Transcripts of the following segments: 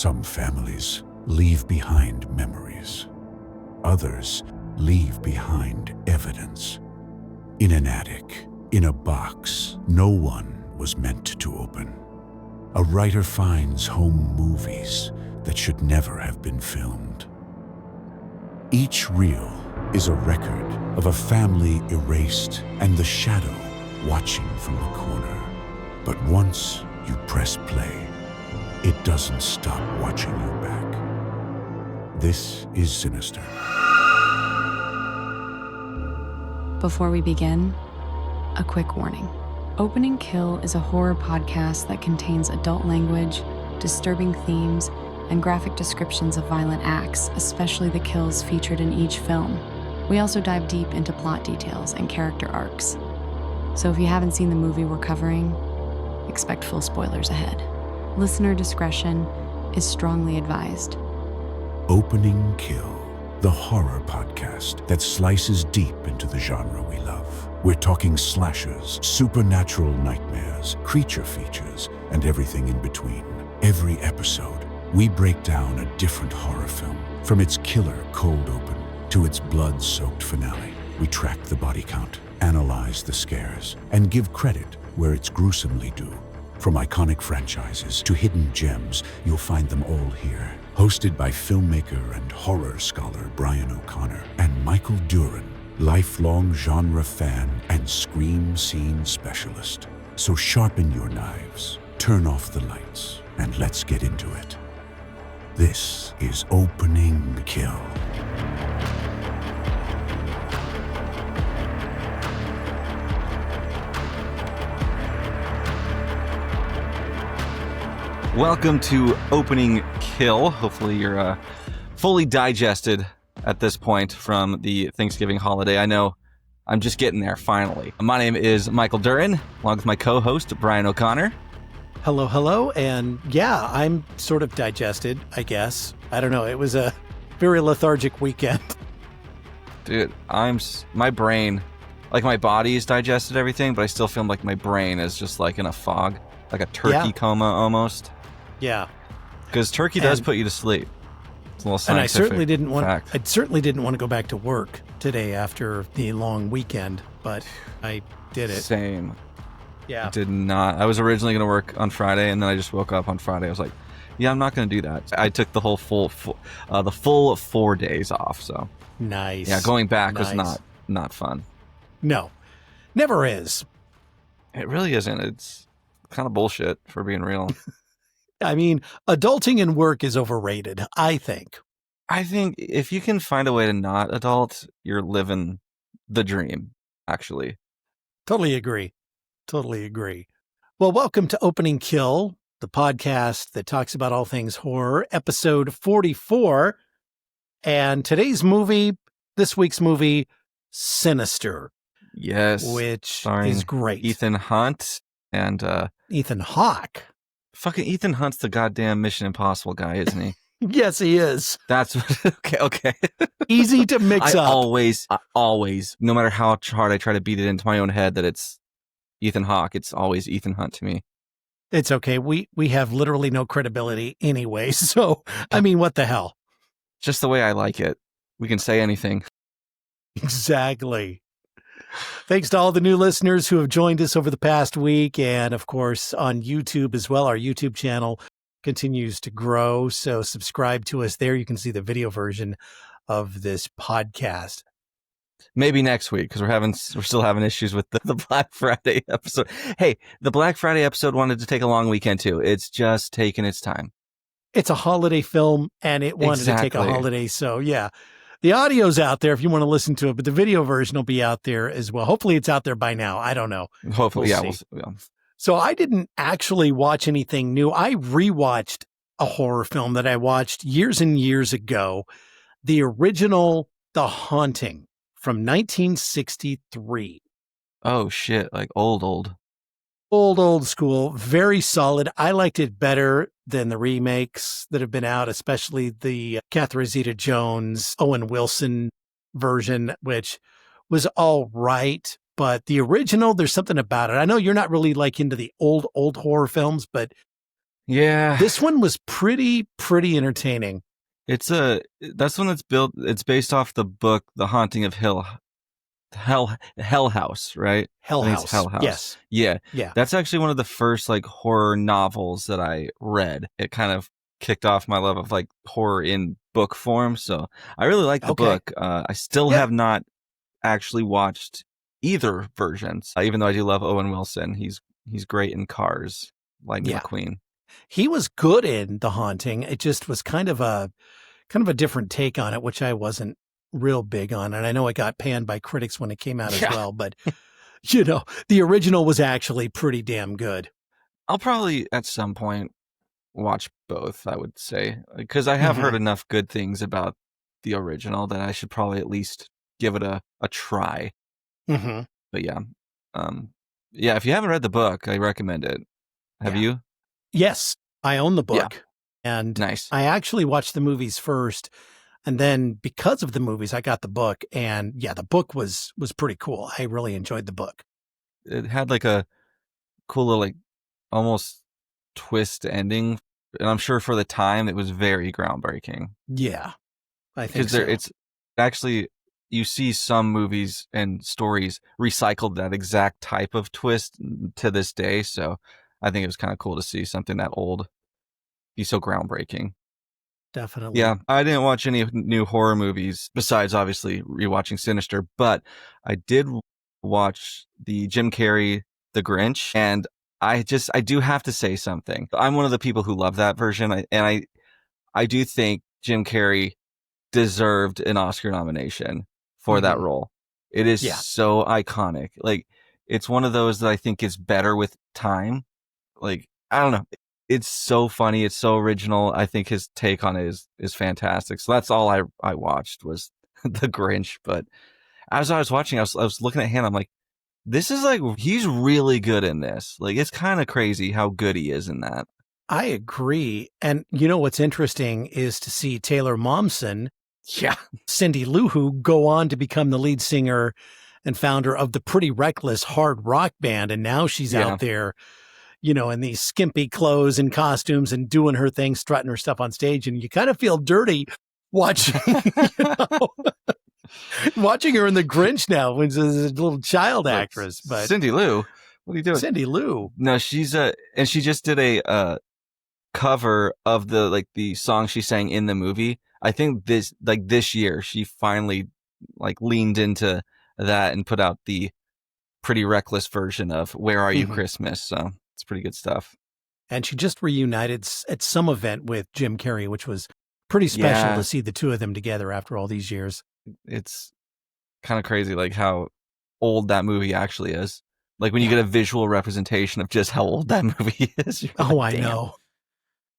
Some families leave behind memories. Others leave behind evidence. In an attic, in a box, no one was meant to open. A writer finds home movies that should never have been filmed. Each reel is a record of a family erased and the shadow watching from the corner. But once you press play, it doesn't stop watching you back. This is Sinister. Before we begin, a quick warning. Opening Kill is a horror podcast that contains adult language, disturbing themes, and graphic descriptions of violent acts, especially the kills featured in each film. We also dive deep into plot details and character arcs. So if you haven't seen the movie we're covering, expect full spoilers ahead. Listener discretion is strongly advised. Opening Kill, the horror podcast that slices deep into the genre we love. We're talking slashers, supernatural nightmares, creature features, and everything in between. Every episode, we break down a different horror film, from its killer cold open to its blood-soaked finale. We track the body count, analyze the scares, and give credit where it's gruesomely due. From iconic franchises to hidden gems, you'll find them all here. Hosted by filmmaker and horror scholar Brian O'Connor and Michael Duran, lifelong genre fan and scream scene specialist. So sharpen your knives, turn off the lights, and let's get into it. This is Opening Kill. Welcome to Opening Kill. Hopefully you're fully digested at this point from the Thanksgiving holiday. I know I'm just getting there, finally. My name is Michael Duran, along with my co-host, Brian O'Connor. Hello, and yeah, I'm sort of digested, I guess. I don't know, it was a very lethargic weekend. Dude, my brain, like my body's digested everything, but I still feel like my brain is just like in a fog, like a turkey coma almost. Yeah. Because turkey does put you to sleep. It's a little scientific and I certainly didn't want to go back to work today after the long weekend, but I did it. Same. Yeah. I did not. I was originally going to work on Friday, and then I just woke up on Friday. I was like, yeah, I'm not going to do that. I took the whole full 4 days off. So nice. Yeah, going back was not fun. No, never is. It really isn't. It's kind of bullshit, for being real. I mean, adulting in work is overrated, I think. I think if you can find a way to not adult, you're living the dream, actually. Totally agree. Well, welcome to Opening Kill, the podcast that talks about all things horror, episode 44. And this week's movie, Sinister. Yes. Which is great. Ethan Hunt and... Ethan Hawke. Fucking Ethan Hunt's the goddamn Mission Impossible guy, isn't he? Yes, he is. That's okay. Easy to mix up. I always, no matter how hard I try to beat it into my own head that it's Ethan Hawke, it's always Ethan Hunt to me. It's okay. We have literally no credibility anyway. So, I mean, what the hell? Just the way I like it. We can say anything. Exactly. Thanks to all the new listeners who have joined us over the past week, and of course on YouTube as well. Our YouTube channel continues to grow, so subscribe to us there. You can see the video version of this podcast. Maybe next week, because we're still having issues with the Black Friday episode. Hey, the Black Friday episode wanted to take a long weekend too. It's just taking its time. It's a holiday film, and it wanted to take a holiday, so yeah. The audio's out there if you want to listen to it, but the video version will be out there as well. Hopefully it's out there by now. I don't know. Hopefully, we'll see. So I didn't actually watch anything new. I rewatched a horror film that I watched years and years ago. The original The Haunting from 1963. Oh, shit. Like old. Old school. Very solid. I liked it better than the remakes that have been out, especially the Catherine Zeta-Jones, Owen Wilson version, which was all right. But the original, there's something about it. I know you're not really like into the old horror films, but Yeah. This one was pretty entertaining. That's one it's based off the book The Haunting of Hell House, right? Hell I think it's House. Hell House. Yes. Yeah. Yeah. That's actually one of the first like horror novels that I read. It kind of kicked off my love of like horror in book form. So I really like the book. I still have not actually watched either versions, even though I do love Owen Wilson. He's great in Cars, Lightning McQueen. He was good in The Haunting. It just was kind of a different take on it, which I wasn't real big on. And I know it got panned by critics when it came out as well. But, the original was actually pretty damn good. I'll probably at some point watch both, I would say, because I have heard enough good things about the original that I should probably at least give it a try. Mm-hmm. But if you haven't read the book, I recommend it. Have you? Yes, I own the book. And nice. I actually watched the movies first. And then because of the movies, I got the book. And the book was pretty cool. I really enjoyed the book. It had like a cool little, like, almost twist ending. And I'm sure for the time it was very groundbreaking. Yeah, I think so. It's actually, you see some movies and stories recycled that exact type of twist to this day. So I think it was kind of cool to see something that old be so groundbreaking. Definitely. Yeah, I didn't watch any new horror movies besides obviously rewatching Sinister, but I did watch the Jim Carrey The Grinch, and I do have to say something. I'm one of the people who love that version, and I do think Jim Carrey deserved an Oscar nomination for that role. It is so iconic. Like, it's one of those that I think is better with time. Like, I don't know. It's so funny. It's so original. I think his take on it is fantastic. So that's all I watched was The Grinch. But as I was watching, I was looking at him. I'm like, this is like, he's really good in this. Like, it's kind of crazy how good he is in that. I agree. And what's interesting is to see Taylor Momsen, Cindy Lou Who, go on to become the lead singer and founder of the Pretty Reckless hard rock band. And now she's out there, in these skimpy clothes and costumes and doing her thing, strutting her stuff on stage. And you kind of feel dirty watching, watching her in The Grinch now, when she's a little child actress. But Cindy Lou, what are you doing? Cindy Lou. No, she's and she just did a cover of the song she sang in the movie. I think this year she finally leaned into that and put out the Pretty Reckless version of Where Are You Christmas. So it's pretty good stuff. And she just reunited at some event with Jim Carrey, which was pretty special to see the two of them together after all these years. It's kind of crazy, like how old that movie actually is. Like when you get a visual representation of just how old that movie is. I know.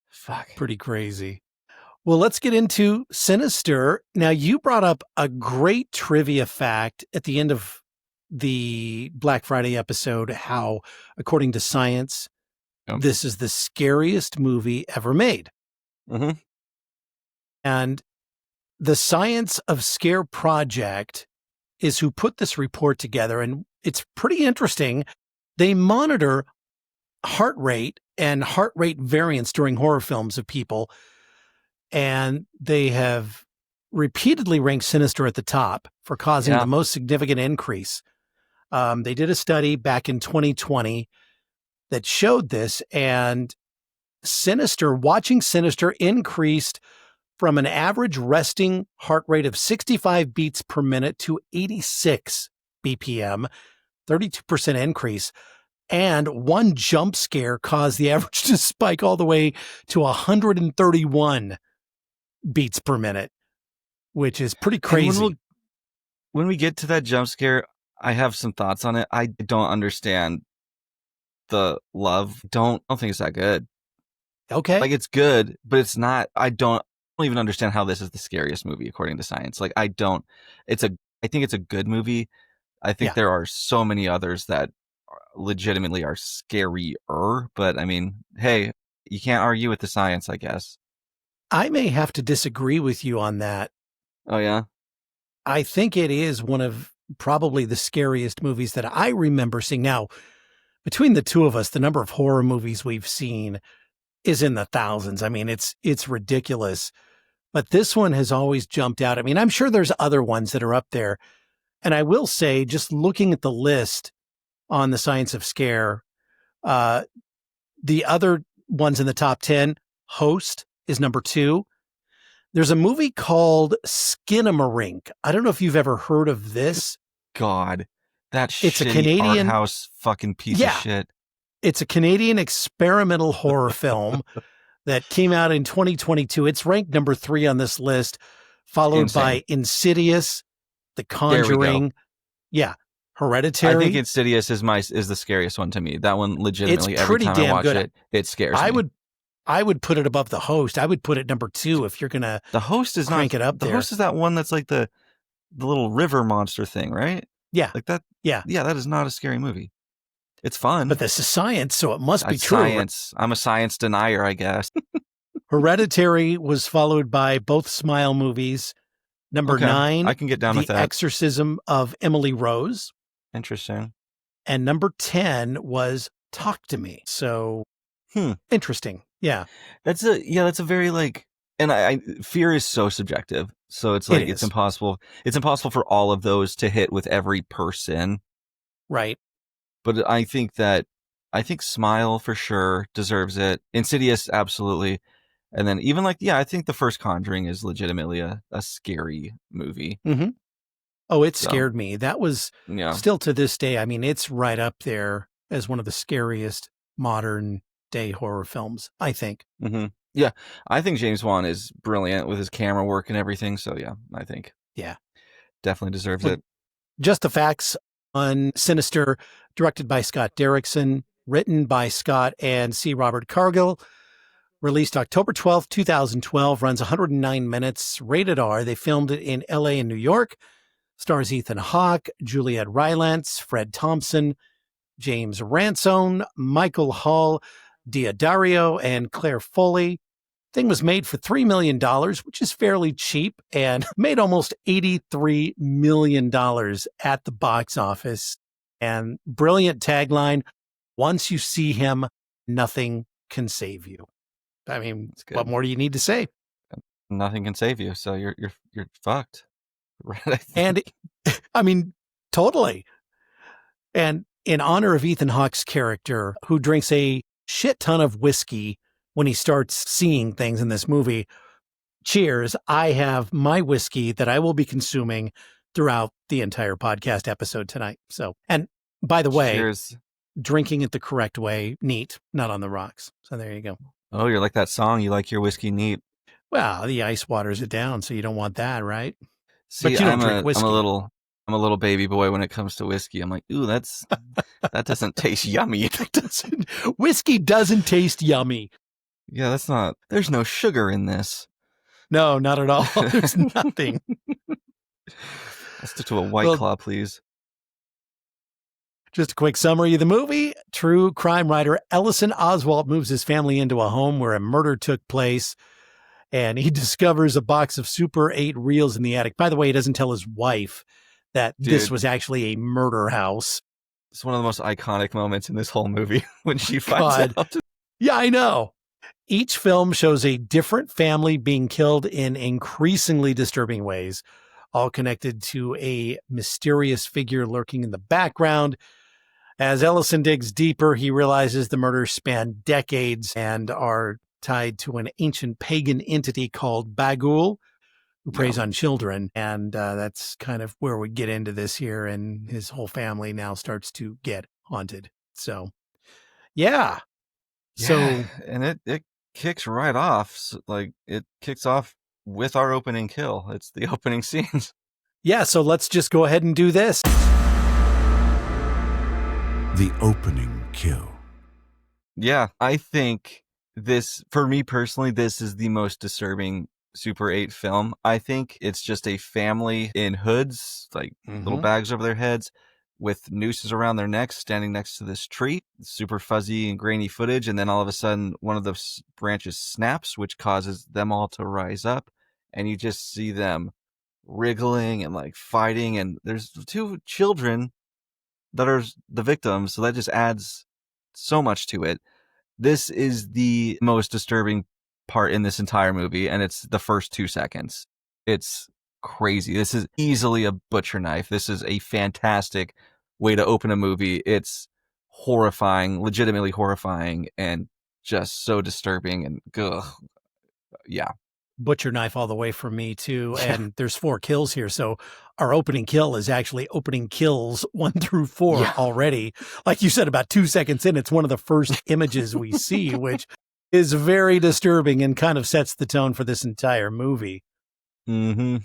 Fuck. Pretty crazy. Well, let's get into Sinister. Now, you brought up a great trivia fact at the end of the Black Friday episode, how, according to science, this is the scariest movie ever made. Mm-hmm. And the Science of Scare Project is who put this report together. And it's pretty interesting. They monitor heart rate and heart rate variance during horror films of people. And they have repeatedly ranked Sinister at the top for causing the most significant increase. They did a study back in 2020 that showed this, and watching Sinister increased from an average resting heart rate of 65 beats per minute to 86 BPM, 32% increase. And one jump scare caused the average to spike all the way to 131 beats per minute, which is pretty crazy. When we get to that jump scare, I have some thoughts on it. I don't understand the love. Don't think it's that good. Okay. Like, it's good, but it's not. I don't even understand how this is the scariest movie according to science. Like, I think it's a good movie. I think there are so many others that legitimately are scarier, but I mean, hey, you can't argue with the science, I guess. I may have to disagree with you on that. Oh, yeah? I think it is one of probably the scariest movies that I remember seeing. Now, between the two of us, the number of horror movies we've seen, is in the thousands. I mean, it's ridiculous. But this one has always jumped out. I mean, I'm sure there's other ones that are up there. And I will say, just looking at the list on the Science of Scare, the other ones in the top 10, Host is number 2. There's a movie called Skinamarink. I don't know if you've ever heard of this. God, that It's a shitty Canadian art house fucking piece of shit. It's a Canadian experimental horror film that came out in 2022. It's ranked number 3 on this list, followed by Insidious, The Conjuring. Yeah. Hereditary. I think Insidious is the scariest one to me. That one legitimately, it's every pretty time damn I watch good. it scares me. I would put it above The Host. I would put it number 2 if you're gonna. The Host is crank it up. The Host is that one that's like the little river monster thing, right? Yeah, like that. Yeah, that is not a scary movie. It's fun, but this is science, so it must be true. Science. I'm a science denier, I guess. Hereditary was followed by both Smile movies. Number 9, I can get down with that. The Exorcism of Emily Rose. Interesting. And number 10 was Talk to Me. So, interesting. Yeah. That's a very like, and I fear is so subjective. So it's like, it's impossible. It's impossible for all of those to hit with every person. Right. But I think Smile for sure deserves it. Insidious, absolutely. And then even like, I think the first Conjuring is legitimately a scary movie. Mm-hmm. Oh, it scared me. That was still to this day. I mean, it's right up there as one of the scariest modern day horror films, I think. Mm-hmm. Yeah. I think James Wan is brilliant with his camera work and everything. So I think. Yeah. Definitely deserves it. Just the facts on Sinister, directed by Scott Derrickson, written by Scott and C. Robert Cargill, released October 12th, 2012, runs 109 minutes, rated R. They filmed it in LA and New York. Stars Ethan Hawke, Juliette Rylance, Fred Thompson, James Ransone, Michael Hall, Diodario, and Claire Foley. Thing was made for $3 million, which is fairly cheap, and made almost $83 million at the box office. And brilliant tagline, once you see him, nothing can save you. I mean, what more do you need to say? Nothing can save you, so you're fucked. Right? And I mean, totally. And in honor of Ethan Hawke's character, who drinks a shit ton of whiskey when he starts seeing things in this movie, cheers, I have my whiskey that I will be consuming throughout the entire podcast episode tonight. So, and by the way, cheers. Drinking it the correct way, neat, not on the rocks. So there you go. Oh, you're like that song. You like your whiskey neat. Well, the ice waters it down, so you don't want that, right? See, but you don't drink whiskey. I'm a little baby boy when it comes to whiskey. I'm like, ooh, that doesn't taste yummy. Whiskey doesn't taste yummy. Yeah, there's no sugar in this. No, not at all. There's nothing. Let's stick to a White Claw, please. Just a quick summary of the movie. True crime writer Ellison Oswalt moves his family into a home where a murder took place, and he discovers a box of Super 8 reels in the attic. By the way, he doesn't tell his wife that this was actually a murder house. It's one of the most iconic moments in this whole movie when she finds out. Yeah, I know. Each film shows a different family being killed in increasingly disturbing ways, all connected to a mysterious figure lurking in the background. As Ellison digs deeper, he realizes the murders span decades and are tied to an ancient pagan entity called Bughuul, who preys on children. And that's kind of where we get into this here, and his whole family now starts to get haunted. So, yeah. So, and it kicks right off. Like, it kicks off with our opening kill. It's the opening scenes. Yeah, so let's just go ahead and do this. The opening kill. Yeah, I think this, for me personally, this is the most disturbing Super 8 film. I think it's just a family in hoods, like little bags over their heads, with nooses around their necks, standing next to this tree. Super fuzzy and grainy footage, and then all of a sudden, one of the branches snaps, which causes them all to rise up, and you just see them wriggling and like fighting, and there's 2 children that are the victims, so that just adds so much to it. This is the most disturbing part in this entire movie, and it's the first 2 seconds. It's crazy. This is easily a butcher knife. This is a fantastic way to open a movie. It's horrifying, legitimately horrifying, and just so disturbing. And ugh, yeah. Butcher knife all the way for me too. And there's 4 kills here. So our opening kill is actually opening kills 1 through 4 already. Like you said, about 2 seconds in, it's one of the first images we see, which is very disturbing and kind of sets the tone for this entire movie. Mm-hmm.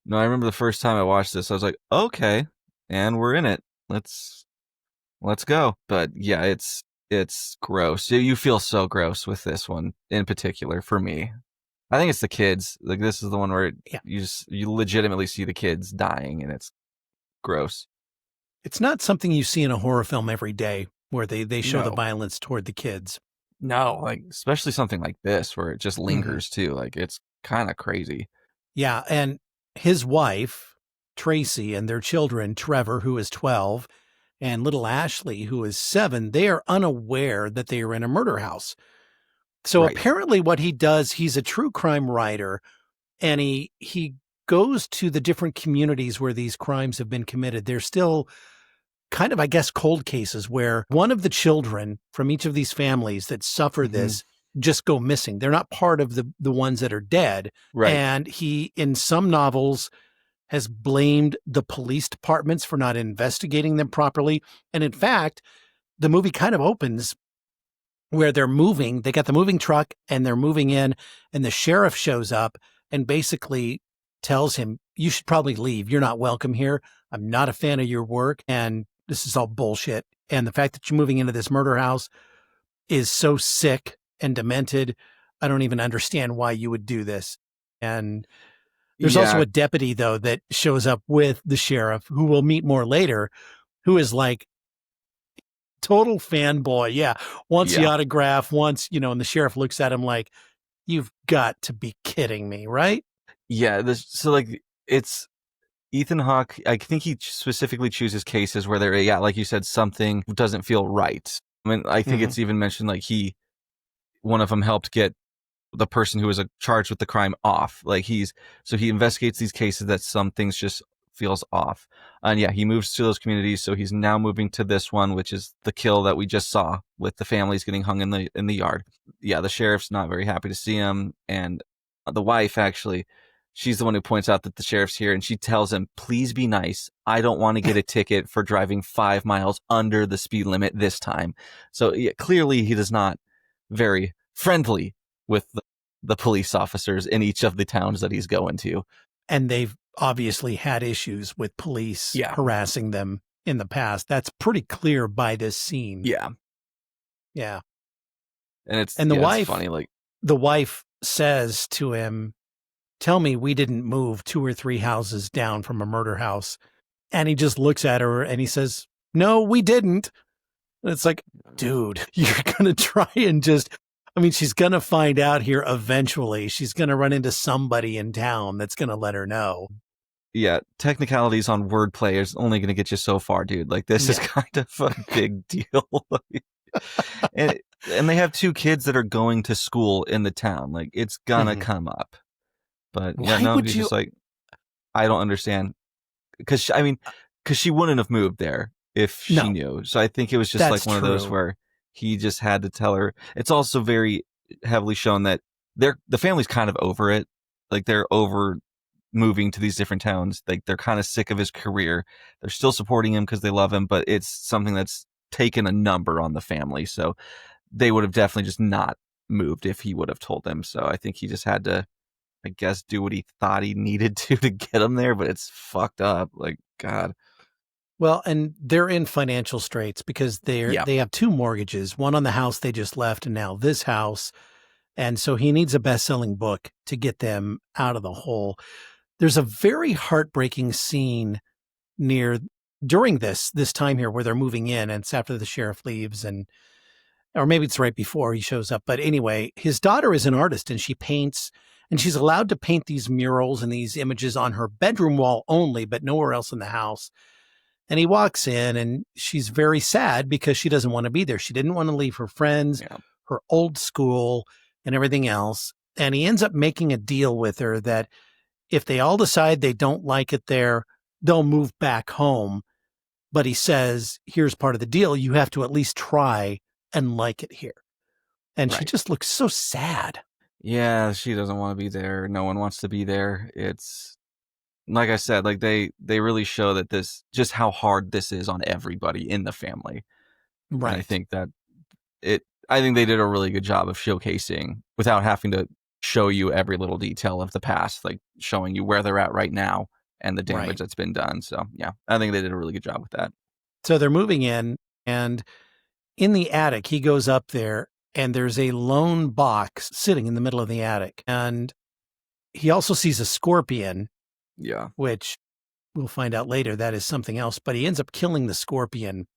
No, I remember the first time I watched this, I was like, okay, and we're in it. Let's go. But yeah, it's gross. You feel so gross with this one in particular for me. I think it's the kids. Like, this is the one where you legitimately see the kids dying, and it's gross. It's not something you see in a horror film every day where they show the violence toward the kids. No, like, especially something like this where it just lingers too. Like, it's kind of crazy. Yeah, and his wife, Tracy, and their children, Trevor, who is 12, and little Ashley, who is 7, they are unaware that they are in a murder house. So apparently what he does, he's a true crime writer, and he goes to the different communities where these crimes have been committed. There's still kind of, I guess, cold cases where one of the children from each of these families that suffer this just go missing. They're not part of the ones that are dead. Right. And he, in some novels, has blamed the police departments for not investigating them properly. And in fact, the movie kind of opens where they're moving. They got the moving truck and they're moving in, and the sheriff shows up and basically tells him, you should probably leave. You're not welcome here. I'm not a fan of your work, and this is all bullshit. And the fact that you're moving into this murder house is so sick and demented. I don't even understand why you would do this. And there's also a deputy, though, that shows up with the sheriff, who we'll meet more later, who is like total fanboy. Yeah. Wants the autograph, and the sheriff looks at him like, you've got to be kidding me, right? Yeah. So like, it's Ethan Hawke. I think he specifically chooses cases where there, like you said, something doesn't feel right. I mean, I think it's even mentioned like one of them helped get the person who was charged with the crime off. Like he investigates these cases that some things just feels off. And he moves to those communities. So he's now moving to this one, which is the kill that we just saw with the families getting hung in the yard. Yeah. The sheriff's not very happy to see him. And the wife, actually, she's the one who points out that the sheriff's here, and she tells him, please be nice. I don't want to get a ticket for driving 5 miles under the speed limit this time. So clearly he is not very friendly with the police officers in each of the towns that he's going to. And they've obviously had issues with police harassing them in the past. That's pretty clear by this scene. Yeah. Yeah. And the wife, it's funny, like the wife says to him, tell me we didn't move 2 or 3 houses down from a murder house. And he just looks at her and he says, no, we didn't. And it's like, dude, you're going to try and she's going to find out here eventually. She's going to run into somebody in town that's going to let her know. Yeah, technicalities on wordplay is only going to get you so far, dude. Like, this is kind of a big deal. and they have 2 kids that are going to school in the town. Like, it's gonna come up. But just like, I don't understand. Because she wouldn't have moved there if she knew. So I think it was just like one of those where he just had to tell her. It's also very heavily shown that the family's kind of over it. Like, they're over moving to these different towns. Like, they're kind of sick of his career. They're still supporting him because they love him, but it's something that's taken a number on the family. So they would have definitely just not moved if he would have told them. So I think he just had to, I guess, do what he thought he needed to get him there, but it's fucked up. Like, God. Well, and they're in financial straits because they have 2 mortgages, one on the house they just left and now this house. And so he needs a best-selling book to get them out of the hole. There's a very heartbreaking scene during this time here where they're moving in, and it's after the sheriff leaves, or maybe it's right before he shows up. But anyway, his daughter is an artist and she paints, and she's allowed to paint these murals and these images on her bedroom wall only, but nowhere else in the house. And he walks in and she's very sad because she doesn't want to be there. She didn't want to leave her friends, her old school, and everything else. And he ends up making a deal with her that if they all decide they don't like it there, they'll move back home. But he says, here's part of the deal. You have to at least try and like it here. And she just looks so sad. Yeah, she doesn't want to be there. No one wants to be there. It's like I said, like they really show that this, just how hard this is on everybody in the family. Right. And I think that I think they did a really good job of showcasing without having to show you every little detail of the past, like showing you where they're at right now and the damage that's been done. So yeah, I think they did a really good job with that. So they're moving in, and in the attic, he goes up there and there's a lone box sitting in the middle of the attic. And he also sees a scorpion. Yeah. Which we'll find out later that is something else, but he ends up killing the scorpion.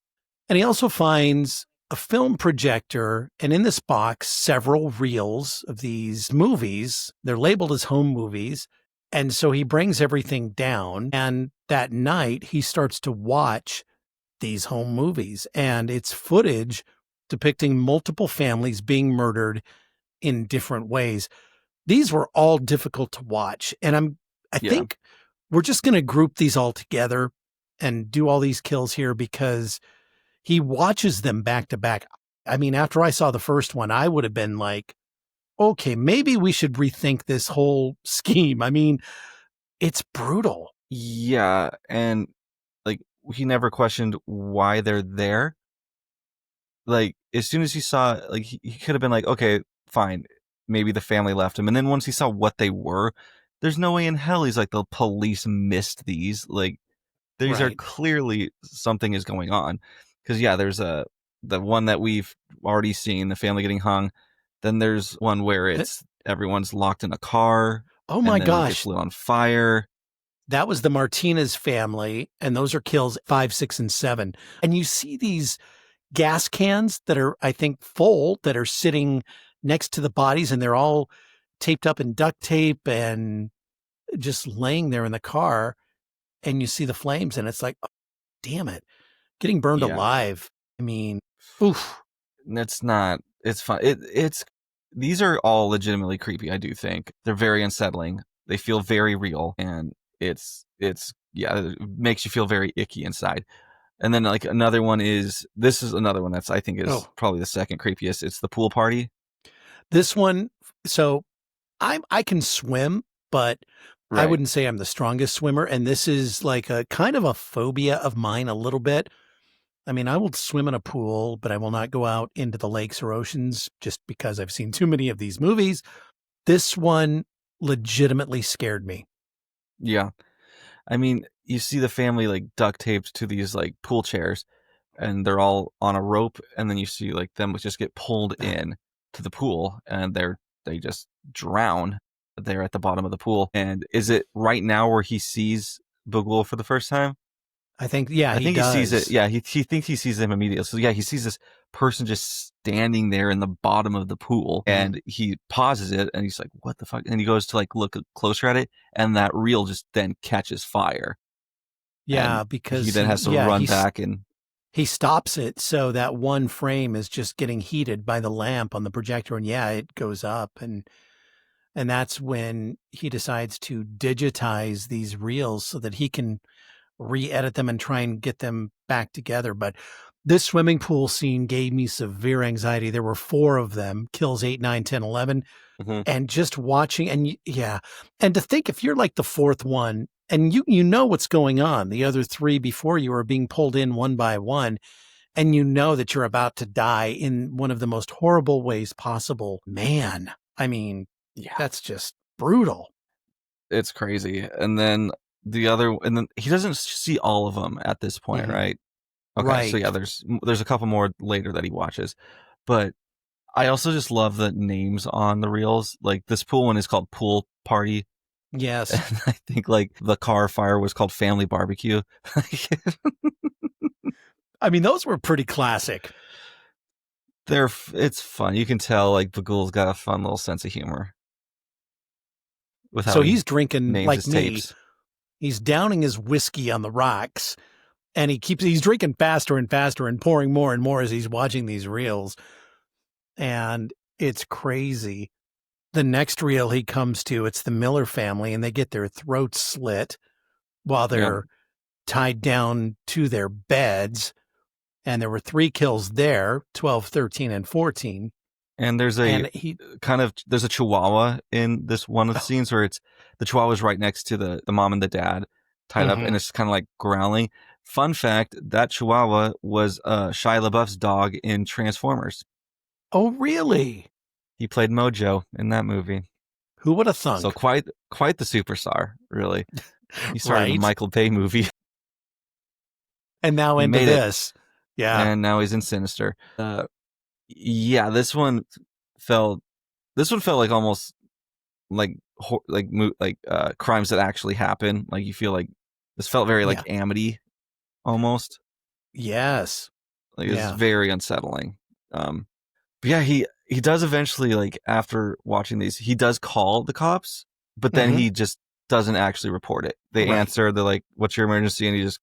And he also finds a film projector, and in this box, several reels of these movies. They're labeled as home movies. And so he brings everything down, and that night he starts to watch these home movies, and it's footage depicting multiple families being murdered in different ways. These were all difficult to watch, and I think we're just going to group these all together and do all these kills here because he watches them back to back. I mean, after I saw the first one, I would have been like, okay, maybe we should rethink this whole scheme. I mean, it's brutal. Yeah. And like, he never questioned why they're there. Like, as soon as he saw, like, he could have been like, okay, fine. Maybe the family left him. And then once he saw what they were, there's no way in hell he's like, the police missed these. Like, these are clearly something is going on. Because, yeah, there's the one that we've already seen, the family getting hung. Then there's one where it's everyone's locked in a car. Oh, my gosh. It gets lit on fire. That was the Martinez family. And those are kills 5, 6, and 7. And you see these gas cans that are, I think, full that are sitting next to the bodies, and they're all taped up in duct tape and just laying there in the car. And you see the flames, and it's like, oh, damn it. Getting burned alive. I mean, oof. It's fun. These are all legitimately creepy, I do think. They're very unsettling. They feel very real, and it makes you feel very icky inside. And then like another one this is another one that's I think is probably the second creepiest. It's the pool party. This one, so I can swim, but I wouldn't say I'm the strongest swimmer. And this is like a kind of a phobia of mine a little bit. I mean, I will swim in a pool, but I will not go out into the lakes or oceans just because I've seen too many of these movies. This one legitimately scared me. Yeah. I mean, you see the family like duct taped to these like pool chairs, and they're all on a rope, and then you see like them just get pulled in to the pool, and they just drown there at the bottom of the pool. And is it right now where he sees Bughuul for the first time? I think, yeah, he sees it. Yeah, he thinks he sees them immediately. So yeah, he sees this person just standing there in the bottom of the pool, and he pauses it, and he's like, "What the fuck?" And he goes to like look closer at it, and that reel just then catches fire. Yeah, and because he then has to run back, and he stops it. So that one frame is just getting heated by the lamp on the projector, and it goes up, and that's when he decides to digitize these reels so that he can re-edit them and try and get them back together. But this swimming pool scene gave me severe anxiety. There were 4 of them, kills 8, 9, 10, 11. And just watching, and and to think if you're like the 4th one and you know what's going on, the other 3 before you are being pulled in one by one, and you know that you're about to die in one of the most horrible ways possible. Man, I mean, that's just brutal. It's crazy. And then and then he doesn't see all of them at this point, right? Okay, so yeah, there's a couple more later that he watches, but I also just love the names on the reels. Like this pool one is called Pool Party. Yes, and I think like the car fire was called Family Barbecue. I mean, those were pretty classic. It's fun. You can tell like Bughuul's got a fun little sense of humor. So he's drinking like me. Tapes. He's downing his whiskey on the rocks, And he's drinking faster and faster and pouring more and more as he's watching these reels. And it's crazy. The next reel he comes to, it's the Miller family, and they get their throats slit while they're tied down to their beds. And there were 3 kills there, 12, 13, and 14. And there's there's a chihuahua in this one of the scenes where the chihuahua's right next to the mom and the dad tied up, and it's kind of like growling. Fun fact, that chihuahua was Shia LaBeouf's dog in Transformers. Oh, really? He played Mojo in that movie. Who would have thunk? So quite the superstar, really. He started in a Michael Bay movie. And now into this. Yeah. And now he's in Sinister. Yeah, this one felt like almost like crimes that actually happen. Like you feel like this felt very like Amity almost. Yes. Like it's very unsettling. But yeah, he does eventually, like after watching these, he does call the cops, but then he just doesn't actually report it. They answer, they're like, "What's your emergency?" And he just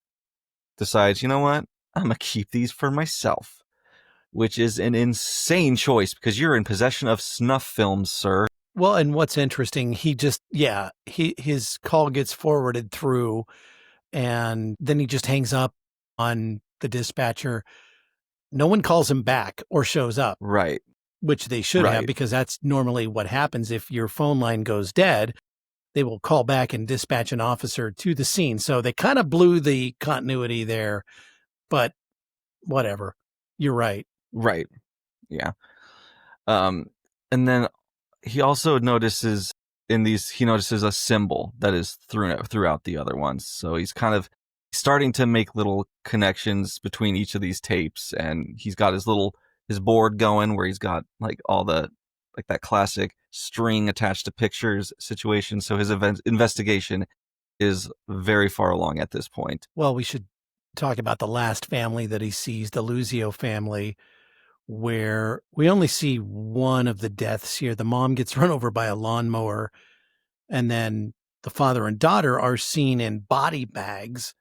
decides, you know what? I'm going to keep these for myself, which is an insane choice because you're in possession of snuff films, sir. Well, and what's interesting, his call gets forwarded through, and then he just hangs up on the dispatcher. No one calls him back or shows up. Right. Which they should have, because that's normally what happens. If your phone line goes dead, they will call back and dispatch an officer to the scene. So they kind of blew the continuity there, but whatever. You're right. Right. Yeah. And then he also notices a symbol that is throughout the other ones. So he's kind of starting to make little connections between each of these tapes, and he's got his board going where he's got like all the like that classic string attached to pictures situation. So his investigation is very far along at this point. Well, we should talk about the last family that he sees, the Luzio family, where we only see one of the deaths here. The mom gets run over by a lawnmower, and then the father and daughter are seen in body bags.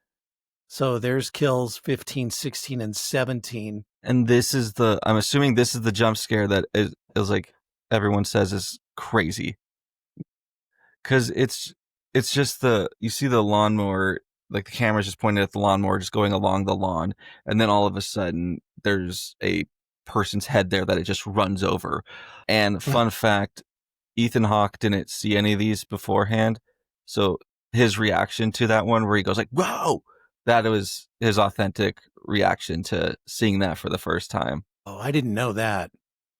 So there's kills 15, 16, and 17. And I'm assuming this is the jump scare that is like everyone says is crazy. Because it's just you see the lawnmower, like the camera's just pointed at the lawnmower, just going along the lawn. And then all of a sudden there's a person's head there that it just runs over. And fun fact, Ethan Hawke didn't see any of these beforehand. So his reaction to that one where he goes like, "Whoa!" That was his authentic reaction to seeing that for the first time. Oh, I didn't know that.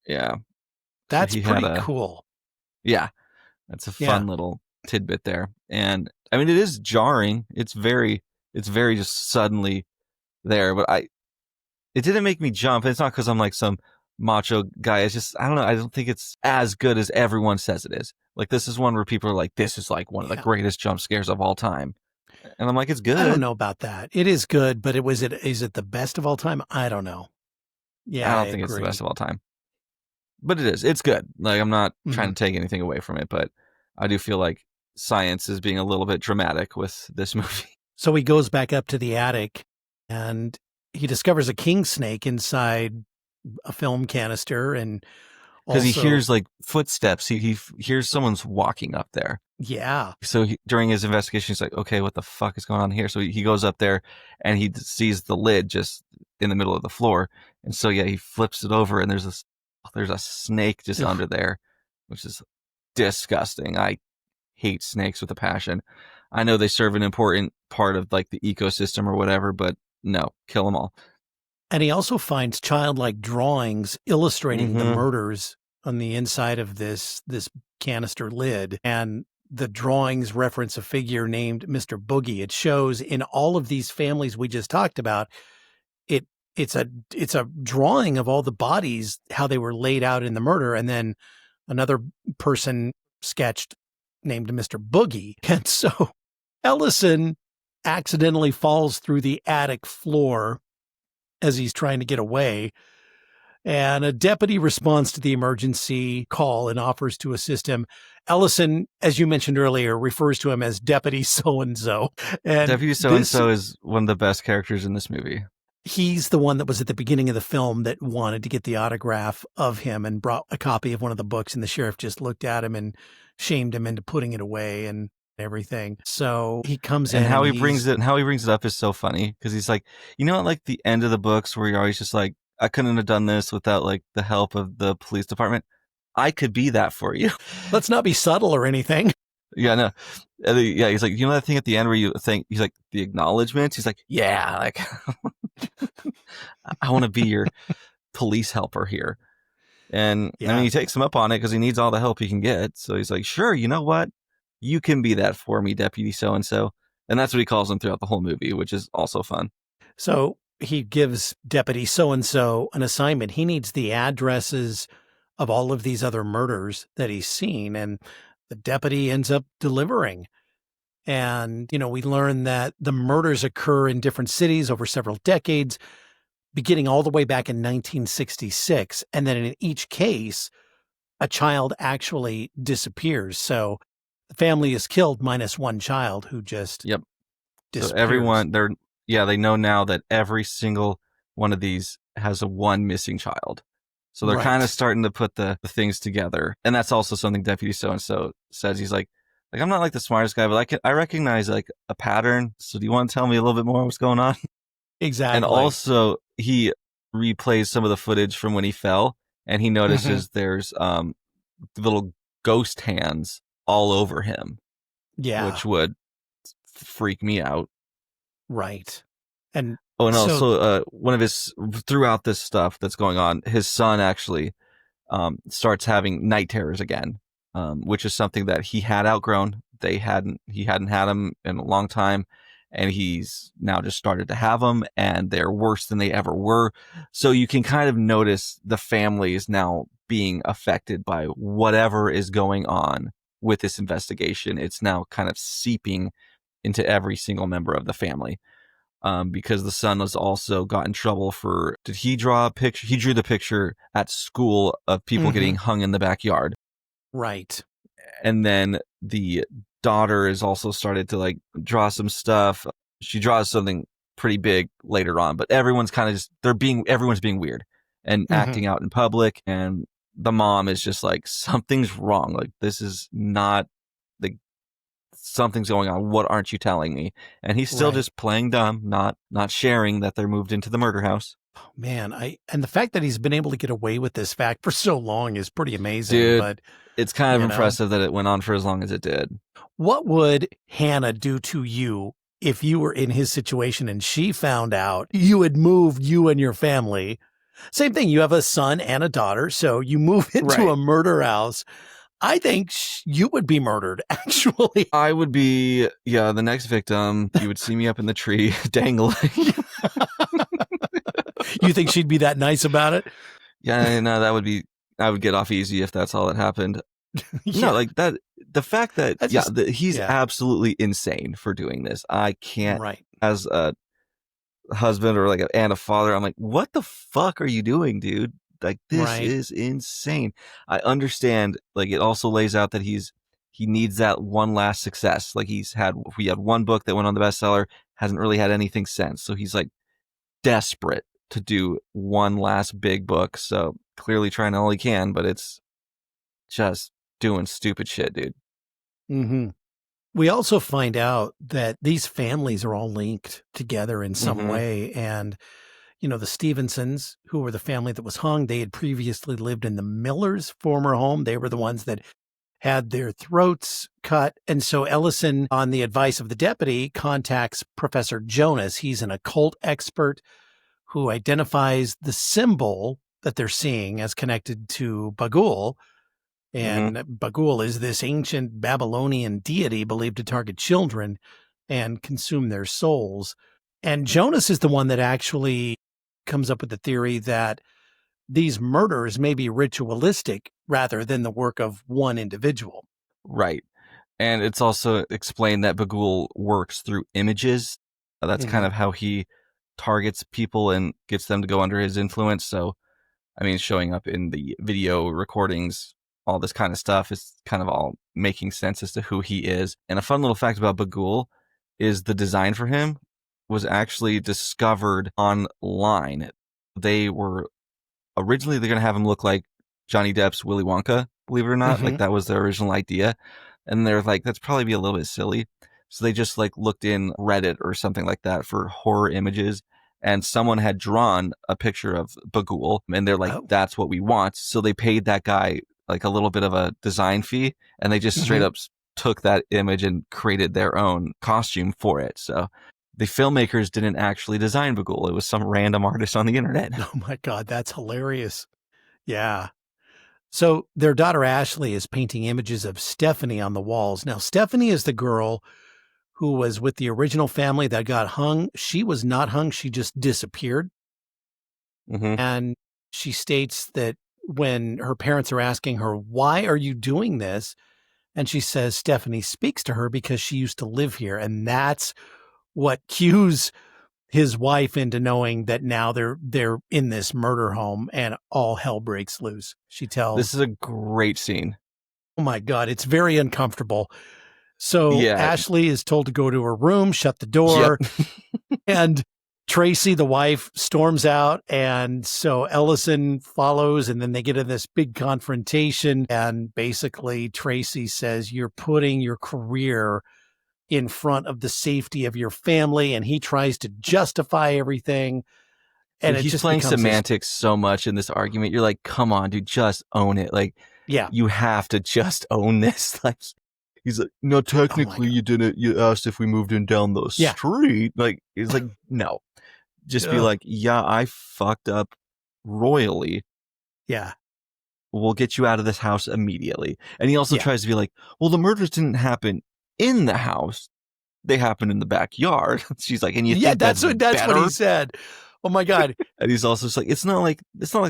Yeah. That's pretty cool. Yeah. That's a fun little tidbit there. And I mean, it is jarring. It's very just suddenly there, but it didn't make me jump. It's not because I'm like some macho guy. It's just, I don't know. I don't think it's as good as everyone says it is. Like, this is one where people are like, this is like one of the greatest jump scares of all time. And I'm like, it's good. I don't know about that. It is good, but is it the best of all time? I don't know. Yeah, I don't think it's the best of all time. But it is. It's good. Like, I'm not trying to take anything away from it, but I do feel like science is being a little bit dramatic with this movie. So he goes back up to the attic, and he discovers a king snake inside a film canister, and because he hears like footsteps. He hears someone's walking up there. Yeah. So during his investigation, he's like, okay, what the fuck is going on here? So he goes up there and he sees the lid just in the middle of the floor. And so, he flips it over and there's a snake just under there, which is disgusting. I hate snakes with a passion. I know they serve an important part of like the ecosystem or whatever, but no, kill them all. And he also finds childlike drawings illustrating the murders on the inside of this canister lid. And the drawings reference a figure named Mr. Boogie. It shows in all of these families we just talked about, it's a drawing of all the bodies, how they were laid out in the murder. And then another person sketched named Mr. Boogie. And so Ellison accidentally falls through the attic floor as he's trying to get away. And a deputy responds to the emergency call and offers to assist him. Ellison, as you mentioned earlier, refers to him as Deputy So-and-so. And Deputy So-and-so is one of the best characters in this movie. He's the one that was at the beginning of the film that wanted to get the autograph of him and brought a copy of one of the books, and the sheriff just looked at him and shamed him into putting it away and everything. So he comes in, and how he brings it up is so funny, because he's like, you know, at like the end of the books where you're always just like, I couldn't have done this without like the help of the police department. I could be that for you. Let's not be subtle or anything. Yeah, no. Yeah, he's like, you know that thing at the end where you think, he's like, the acknowledgement? He's like, yeah, like, I want to be your police helper here. And I mean, he takes him up on it because he needs all the help he can get. So he's like, sure, you know what? You can be that for me, Deputy So-and-so. And that's what he calls him throughout the whole movie, which is also fun. So he gives Deputy So-and-so an assignment. He needs the addresses of all of these other murders that he's seen. And the deputy ends up delivering. And, you know, we learn that the murders occur in different cities over several decades, beginning all the way back in 1966. And then in each case, a child actually disappears. So the family is killed minus one child who just disappears. So everyone, they know now that every single one of these has a one missing child. So they're kind of starting to put the things together. And that's also something Deputy So-and-so says. He's like, I'm not like the smartest guy, but I recognize like a pattern. So do you want to tell me a little bit more what's going on? Exactly. And also he replays some of the footage from when he fell, and he notices there's little ghost hands all over him. Yeah. Which would freak me out. Right. And so one of his, throughout this stuff that's going on, his son actually starts having night terrors again, which is something that he had outgrown. He hadn't had them in a long time, and he's now just started to have them, and they're worse than they ever were. So you can kind of notice the family is now being affected by whatever is going on with this investigation. It's now kind of seeping into every single member of the family. Because the son was also got in trouble for, did he draw a picture? He drew the picture at school of people getting hung in the backyard. Right. And then the daughter is also started to like draw some stuff. She draws something pretty big later on, but everyone's kind of just, everyone's being weird and acting out in public. And the mom is just like, something's wrong. Like, this is not the, something's going on. What aren't you telling me? And he's still just playing dumb, not sharing that they're moved into the murder house. Oh, man, and the fact that he's been able to get away with this fact for so long is pretty amazing. Dude, but it's kind of impressive that it went on for as long as it did. What would Hannah do to you if you were in his situation and she found out you had moved you and your family? Same thing. You have a son and a daughter, so you move into a murder house. I think you would be murdered, actually. I would be, the next victim. You would see me up in the tree dangling. You think she'd be that nice about it? Yeah, no, I would get off easy if that's all that happened. No, like that, the fact that, he's absolutely insane for doing this. I can't, as a husband or like and a father, I'm like, what the fuck are you doing, dude? Like, this is insane. I understand, like, it also lays out that he needs that one last success. Like, we had one book that went on the bestseller, hasn't really had anything since. So he's like desperate to do one last big book. So clearly trying all he can, but it's just doing stupid shit, dude. Mm-hmm. We also find out that these families are all linked together in some way. And you know, the Stevensons, who were the family that was hung, they had previously lived in the Millers' former home. They were the ones that had their throats cut. And so Ellison, on the advice of the deputy, contacts Professor Jonas. He's an occult expert who identifies the symbol that they're seeing as connected to Bughuul. And Bughuul is this ancient Babylonian deity believed to target children and consume their souls. And Jonas is the one that actually comes up with the theory that these murders may be ritualistic rather than the work of one individual. Right. And it's also explained that Bughuul works through images. That's kind of how he targets people and gets them to go under his influence. So I mean, showing up in the video recordings, all this kind of stuff is kind of all making sense as to who he is. And a fun little fact about Bughuul is the design for him was actually discovered online. They were originally they're going to have him look like Johnny Depp's Willy Wonka, believe it or not. Like that was their original idea. And they're like, that's probably be a little bit silly. So they just like looked in Reddit or something like that for horror images. And someone had drawn a picture of Bughuul and they're like, that's what we want. So they paid that guy like a little bit of a design fee and they just straight up took that image and created their own costume for it. So the filmmakers didn't actually design Bughuul. It was some random artist on the internet. Oh my God, that's hilarious. Yeah. So their daughter Ashley is painting images of Stephanie on the walls. Now, Stephanie is the girl who was with the original family that got hung. She was not hung. She just disappeared. And she states that when her parents are asking her, why are you doing this? And she says Stephanie speaks to her because she used to live here. And that's what cues his wife into knowing that now they're in this murder home and all hell breaks loose. She tells. This is a great scene. Oh my God, it's very uncomfortable. So Ashley is told to go to her room, shut the door, and Tracy, the wife, storms out. And so Ellison follows, and then they get in this big confrontation. And basically Tracy says, you're putting your career in front of the safety of your family, and he tries to justify everything. And he's just playing semantics so much in this argument. You're like, come on, dude, just own it. Like, you have to just own this. Like, he's like, no, technically you didn't. You asked if we moved in down the street. Like, he's like, no, just be like, yeah, I fucked up royally. Yeah. We'll get you out of this house immediately. And he also tries to be like, well, the murders didn't happen in the house, they happened in the backyard. She's like, and you think that's what he said. Oh my God. And he's also just like, it's not like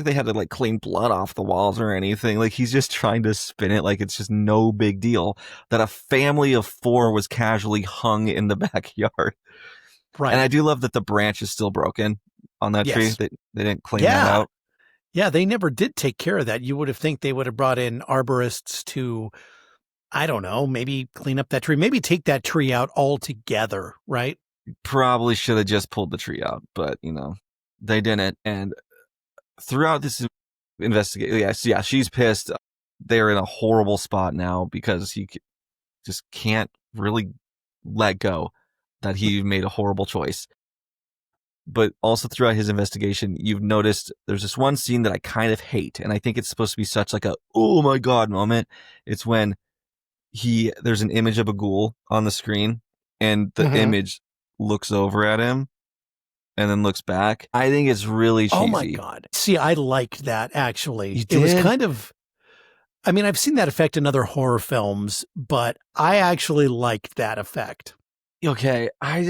they had to like clean blood off the walls or anything. Like he's just trying to spin it like it's just no big deal that a family of 4 was casually hung in the backyard. Right. And I do love that the branch is still broken on that tree. They didn't clean that out. Yeah, they never did take care of that. You would have think they would have brought in arborists to, I don't know, maybe clean up that tree, maybe take that tree out altogether, right? Probably should have just pulled the tree out, but, you know, they didn't. And throughout this investigation, she's pissed. They're in a horrible spot now because he just can't really let go that he made a horrible choice. But also throughout his investigation, you've noticed there's this one scene that I kind of hate, and I think it's supposed to be such like a, oh my God moment. It's when there's an image of a ghoul on the screen and the image looks over at him and then looks back. I think it's really cheesy. Oh my God. See, I liked that actually. You did? It was kind of, I mean, I've seen that effect in other horror films, but I actually liked that effect. Okay. I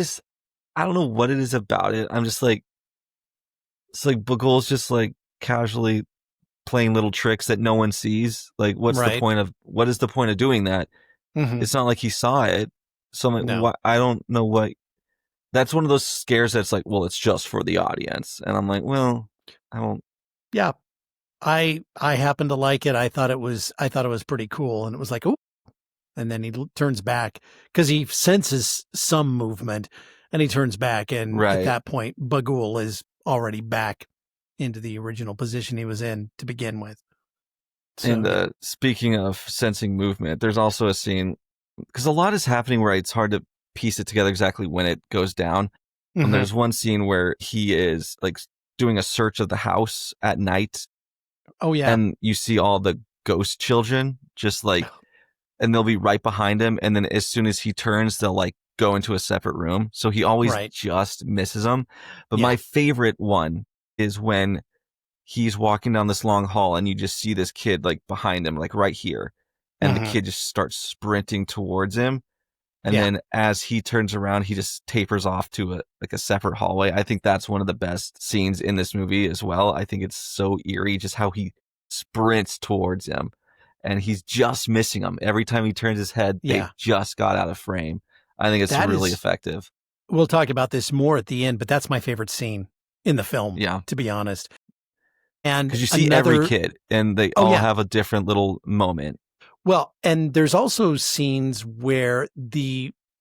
don't know what it is about it. I'm just like, it's like Bughuul's just like casually playing little tricks that no one sees. Like, what is the point of doing that? It's not like he saw it. So I'm like, I don't know what. That's one of those scares that's like, well, it's just for the audience. And I'm like, well, I don't. Yeah. I happen to like it. I thought it was pretty cool. And it was like, oh, and then he turns back because he senses some movement and he turns back. And at that point, Bughuul is already back into the original position he was in to begin with. So, and speaking of sensing movement, there's also a scene because a lot is happening where it's hard to piece it together exactly when it goes down. And there's one scene where he is like doing a search of the house at night. Oh yeah. And you see all the ghost children just like, and they'll be right behind him. And then as soon as he turns, they'll like go into a separate room. So he always just misses them. But my favorite one is when he's walking down this long hall and you just see this kid like behind him, like right here. And the kid just starts sprinting towards him. And then as he turns around, he just tapers off to a separate hallway. I think that's one of the best scenes in this movie as well. I think it's so eerie, just how he sprints towards him and he's just missing him. Every time he turns his head, they just got out of frame. I think it's really effective. We'll talk about this more at the end, but that's my favorite scene in the film, to be honest. And because you see every kid and they all yeah. have a different little moment. Well, and there's also scenes where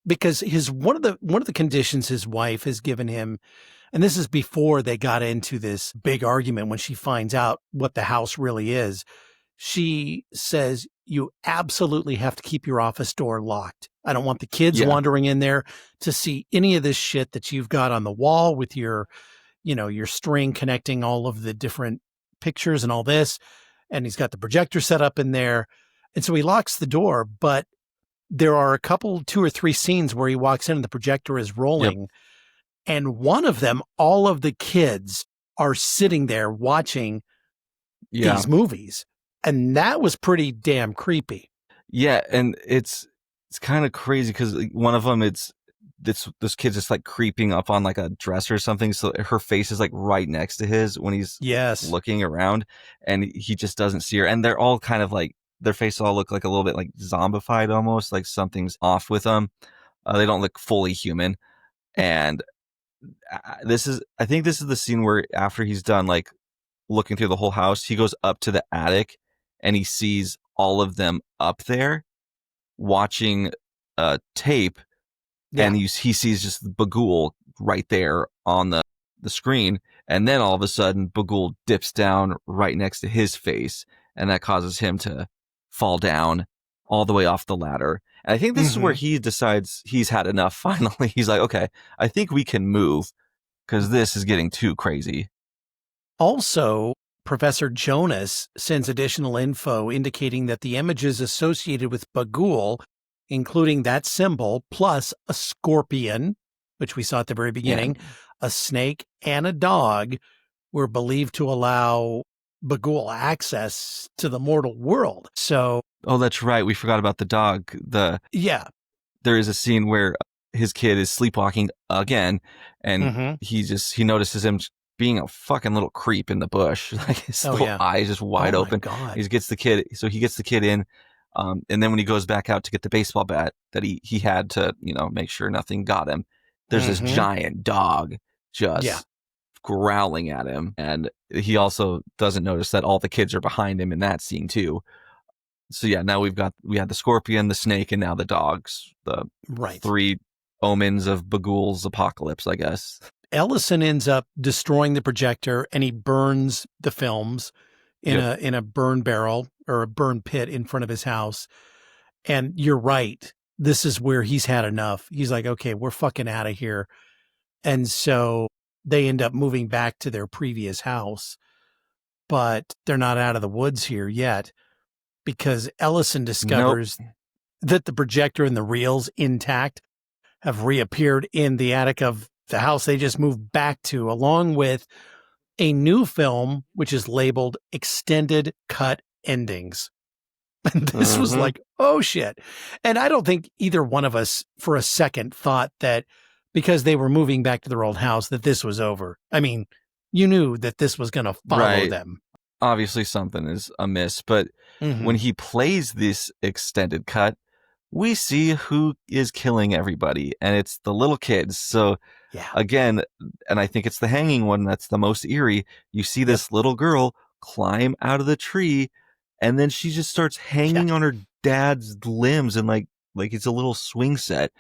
because one of the conditions his wife has given him, and this is before they got into this big argument when she finds out what the house really is. She says, you absolutely have to keep your office door locked. I don't want the kids wandering in there to see any of this shit that you've got on the wall with your string connecting all of the different pictures and all this. And he's got the projector set up in there. And so he locks the door, but there are 2 or 3 scenes where he walks in and the projector is rolling. Yep. And one of them, all of the kids are sitting there watching these movies. And that was pretty damn creepy. Yeah. And it's kind of crazy because one of them, this kid's just like creeping up on like a dresser or something. So her face is like right next to his when he's looking around, and he just doesn't see her. And they're all kind of like, their faces all look like a little bit like zombified almost, like something's off with them. They don't look fully human. And I think this is the scene where after he's done like looking through the whole house, he goes up to the attic and he sees all of them up there watching tape. Yeah. And he sees just Bughuul right there on the screen. And then all of a sudden, Bughuul dips down right next to his face. And that causes him to fall down all the way off the ladder. And I think this is where he decides he's had enough finally. He's like, okay, I think we can move because this is getting too crazy. Also, Professor Jonas sends additional info indicating that the images associated with Bughuul, including that symbol, plus a scorpion, which we saw at the very beginning, a snake, and a dog, were believed to allow Bughuul access to the mortal world. So, oh, that's right. We forgot about the dog. There is a scene where his kid is sleepwalking again, and he notices him being a fucking little creep in the bush. Like his little eyes just wide open. God. He gets the kid in. And then when he goes back out to get the baseball bat that he had to, make sure nothing got him, there's this giant dog just growling at him. And he also doesn't notice that all the kids are behind him in that scene too. So now we had the scorpion, the snake, and now the dogs, the 3 omens of Bughuul's apocalypse, I guess. Ellison ends up destroying the projector and he burns the films in a burn barrel or a burn pit in front of his house. And you're right. This is where he's had enough. He's like, okay, we're fucking out of here. And so they end up moving back to their previous house, but they're not out of the woods here yet because Ellison discovers that the projector and the reels intact have reappeared in the attic of the house they just moved back to, along with a new film, which is labeled Extended Cut Endings. And this was like, oh shit. And I don't think either one of us for a second thought that because they were moving back to their old house that this was over. I mean, you knew that this was going to follow them. Obviously something is amiss, but when he plays this extended cut, we see who is killing everybody, and it's the little kids. So again, and I think it's the hanging one that's the most eerie. You see this little girl climb out of the tree, and then she just starts hanging on her dad's limbs, and like it's a little swing set.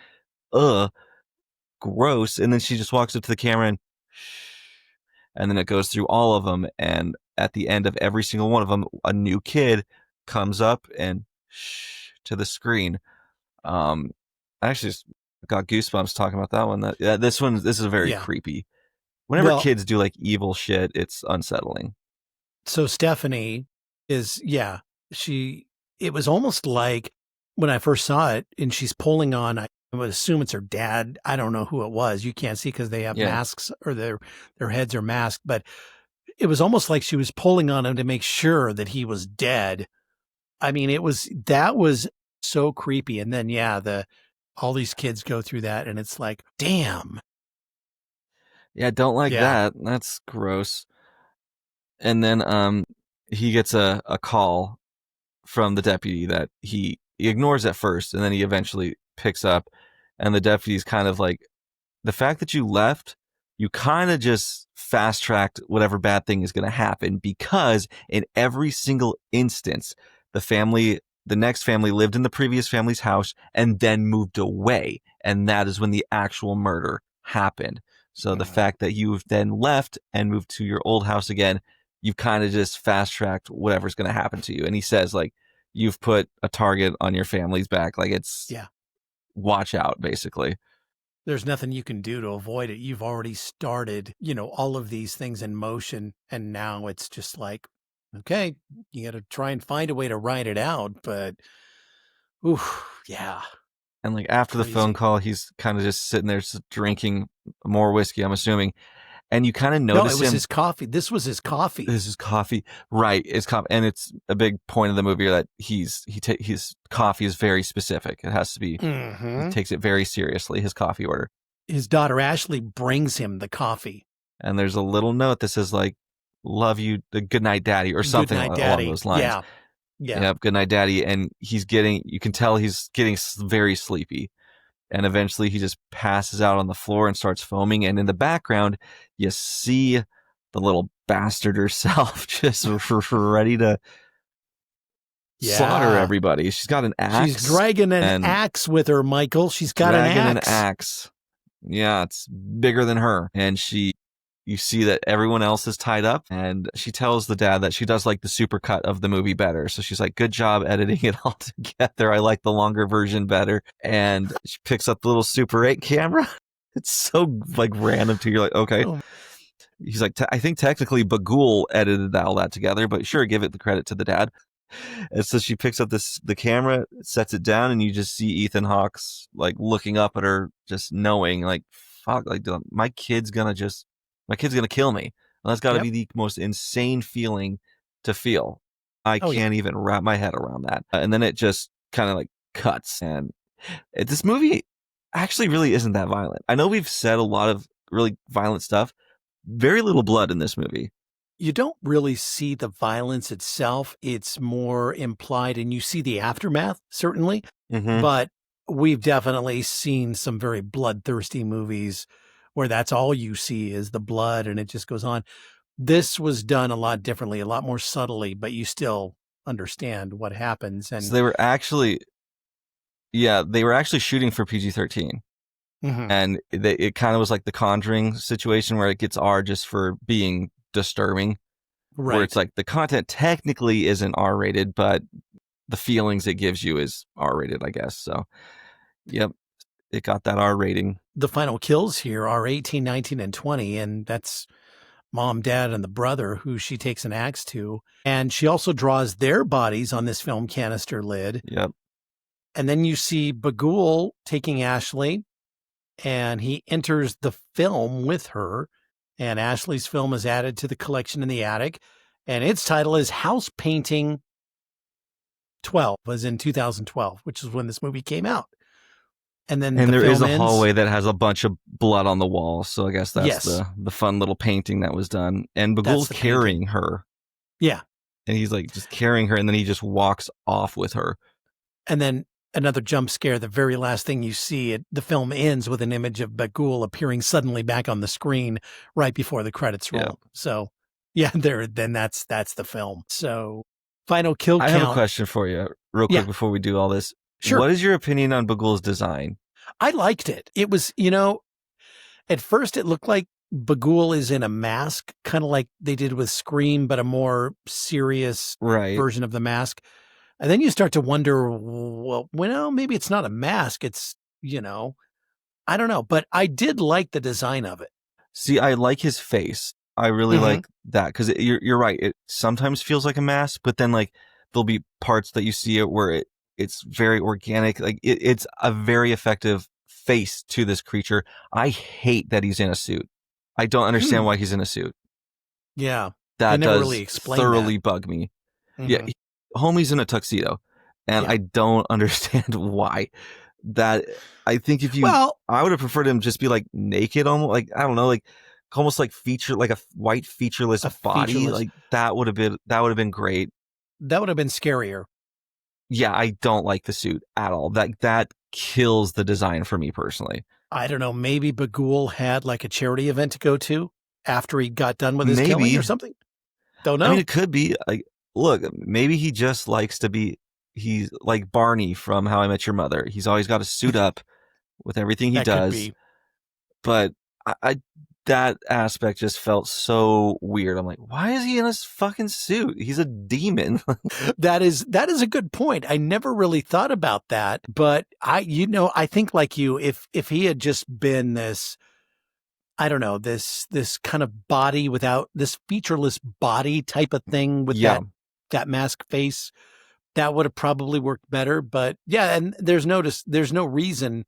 Gross. And then she just walks up to the camera and then it goes through all of them. And at the end of every single one of them, a new kid comes up and to the screen. I actually just got goosebumps talking about that one. This is very creepy. Whenever kids do like evil shit, it's unsettling. So Stephanie is, it was almost like when I first saw it and she's pulling on, I would assume it's her dad. I don't know who it was. You can't see because they have masks or their heads are masked, but it was almost like she was pulling on him to make sure that he was dead. I mean, that was so creepy. And then, all these kids go through that and it's like, damn. Yeah. Don't like that. That's gross. And then, he gets a call from the deputy that he ignores at first, and then he eventually picks up, and the deputy's kind of like, the fact that you left, you kind of just fast tracked whatever bad thing is going to happen, because in every single instance, the next family lived in the previous family's house and then moved away. And that is when the actual murder happened. So the fact that you've then left and moved to your old house again, you've kind of just fast tracked whatever's going to happen to you. And he says, like, you've put a target on your family's back. Like, it's watch out, basically. There's nothing you can do to avoid it. You've already started, all of these things in motion. And now it's just like, okay, you got to try and find a way to ride it out. But, yeah. And like after the phone call, he's kind of just sitting there just drinking more whiskey, I'm assuming. And you kind of notice No, it was his coffee. This was his coffee. This is coffee. Right. It's coffee. And it's a big point of the movie that his coffee is very specific. It has to be, he takes it very seriously, his coffee order. His daughter Ashley brings him the coffee. And there's a little note that says like, love you, good night, daddy, or something along those lines. Yeah. Yep, good night, daddy. And you can tell he's getting very sleepy. And eventually he just passes out on the floor and starts foaming. And in the background, you see the little bastard herself just ready to slaughter everybody. She's got an axe. She's dragging an axe with her, Michael. She's got an axe. Yeah, it's bigger than her. And you see that everyone else is tied up, and she tells the dad that she does like the supercut of the movie better. So she's like, good job editing it all together. I like the longer version better. And she picks up the little Super 8 camera. It's so like random too. You're like, okay. He's like, I think technically Bughuul edited all that together, but sure, give it the credit to the dad. And so she picks up the camera, sets it down, and you just see Ethan Hawke's like looking up at her, just knowing like, fuck, like my kid's gonna kill me. Well, that's got to be the most insane feeling to feel. I can't even wrap my head around that. And then it just kind of like cuts. And this movie actually really isn't that violent. I know we've said a lot of really violent stuff. Very little blood in this movie. You don't really see the violence itself. It's more implied, and you see the aftermath, certainly. But we've definitely seen some very bloodthirsty movies where that's all you see is the blood and it just goes on. This was done a lot differently, a lot more subtly, but you still understand what happens. And so they were actually shooting for PG-13. And it kind of was like the Conjuring situation where it gets R just for being disturbing. Right. Where it's like the content technically isn't R-rated, but the feelings it gives you is R-rated, I guess. So, yep. It got that R rating. The final kills here are 18, 19, and 20, and that's mom, dad, and the brother who she takes an axe to. And she also draws their bodies on this film canister lid. Yep. And then you see Bughuul taking Ashley, and he enters the film with her, and Ashley's film is added to the collection in the attic, and its title is House Painting 12, was in 2012, which is when this movie came out. And there is a hallway that has a bunch of blood on the wall. So I guess that's the fun little painting that was done. And Bughuul's carrying her. Yeah. And he's like just carrying her, and then he just walks off with her. And then another jump scare. The very last thing you see, the film ends with an image of Bughuul appearing suddenly back on the screen right before the credits roll. Yeah. So then that's the film. So final kill count. I have a question for you real quick before we do all this. Sure. What is your opinion on Bughuul's design? I liked it. It was, at first it looked like Bughuul is in a mask, kind of like they did with Scream, but a more serious version of the mask. And then you start to wonder, well, maybe it's not a mask. It's, I don't know. But I did like the design of it. See, I like his face. I really like that because you're right. It sometimes feels like a mask, but then like there'll be parts that you see it where it's very organic. Like it's a very effective face to this creature. I hate that he's in a suit. I don't understand why he's in a suit. Yeah. That never does really thoroughly bug me. Yeah. Homie's in a tuxedo and I don't understand why. That I think I would have preferred him just be like naked, almost like, I don't know, like almost like a white featureless body. Like that would have been great. That would have been scarier. Yeah, I don't like the suit at all. That kills the design for me personally. I don't know. Maybe Bughuul had like a charity event to go to, after he got done with his killing or something? Don't know. I mean, it could be like, look, maybe he just likes to be, he's like Barney from How I Met Your Mother. He's always got to suit up with everything he That could does. be. But I that aspect just felt so weird. I'm like, why is he in this fucking suit? He's a demon. That is a good point. I never really thought about that, but I think like you, if he had just been this, I don't know, this kind of body without this featureless body type of thing with that mask face, that would have probably worked better. But yeah, and there's no reason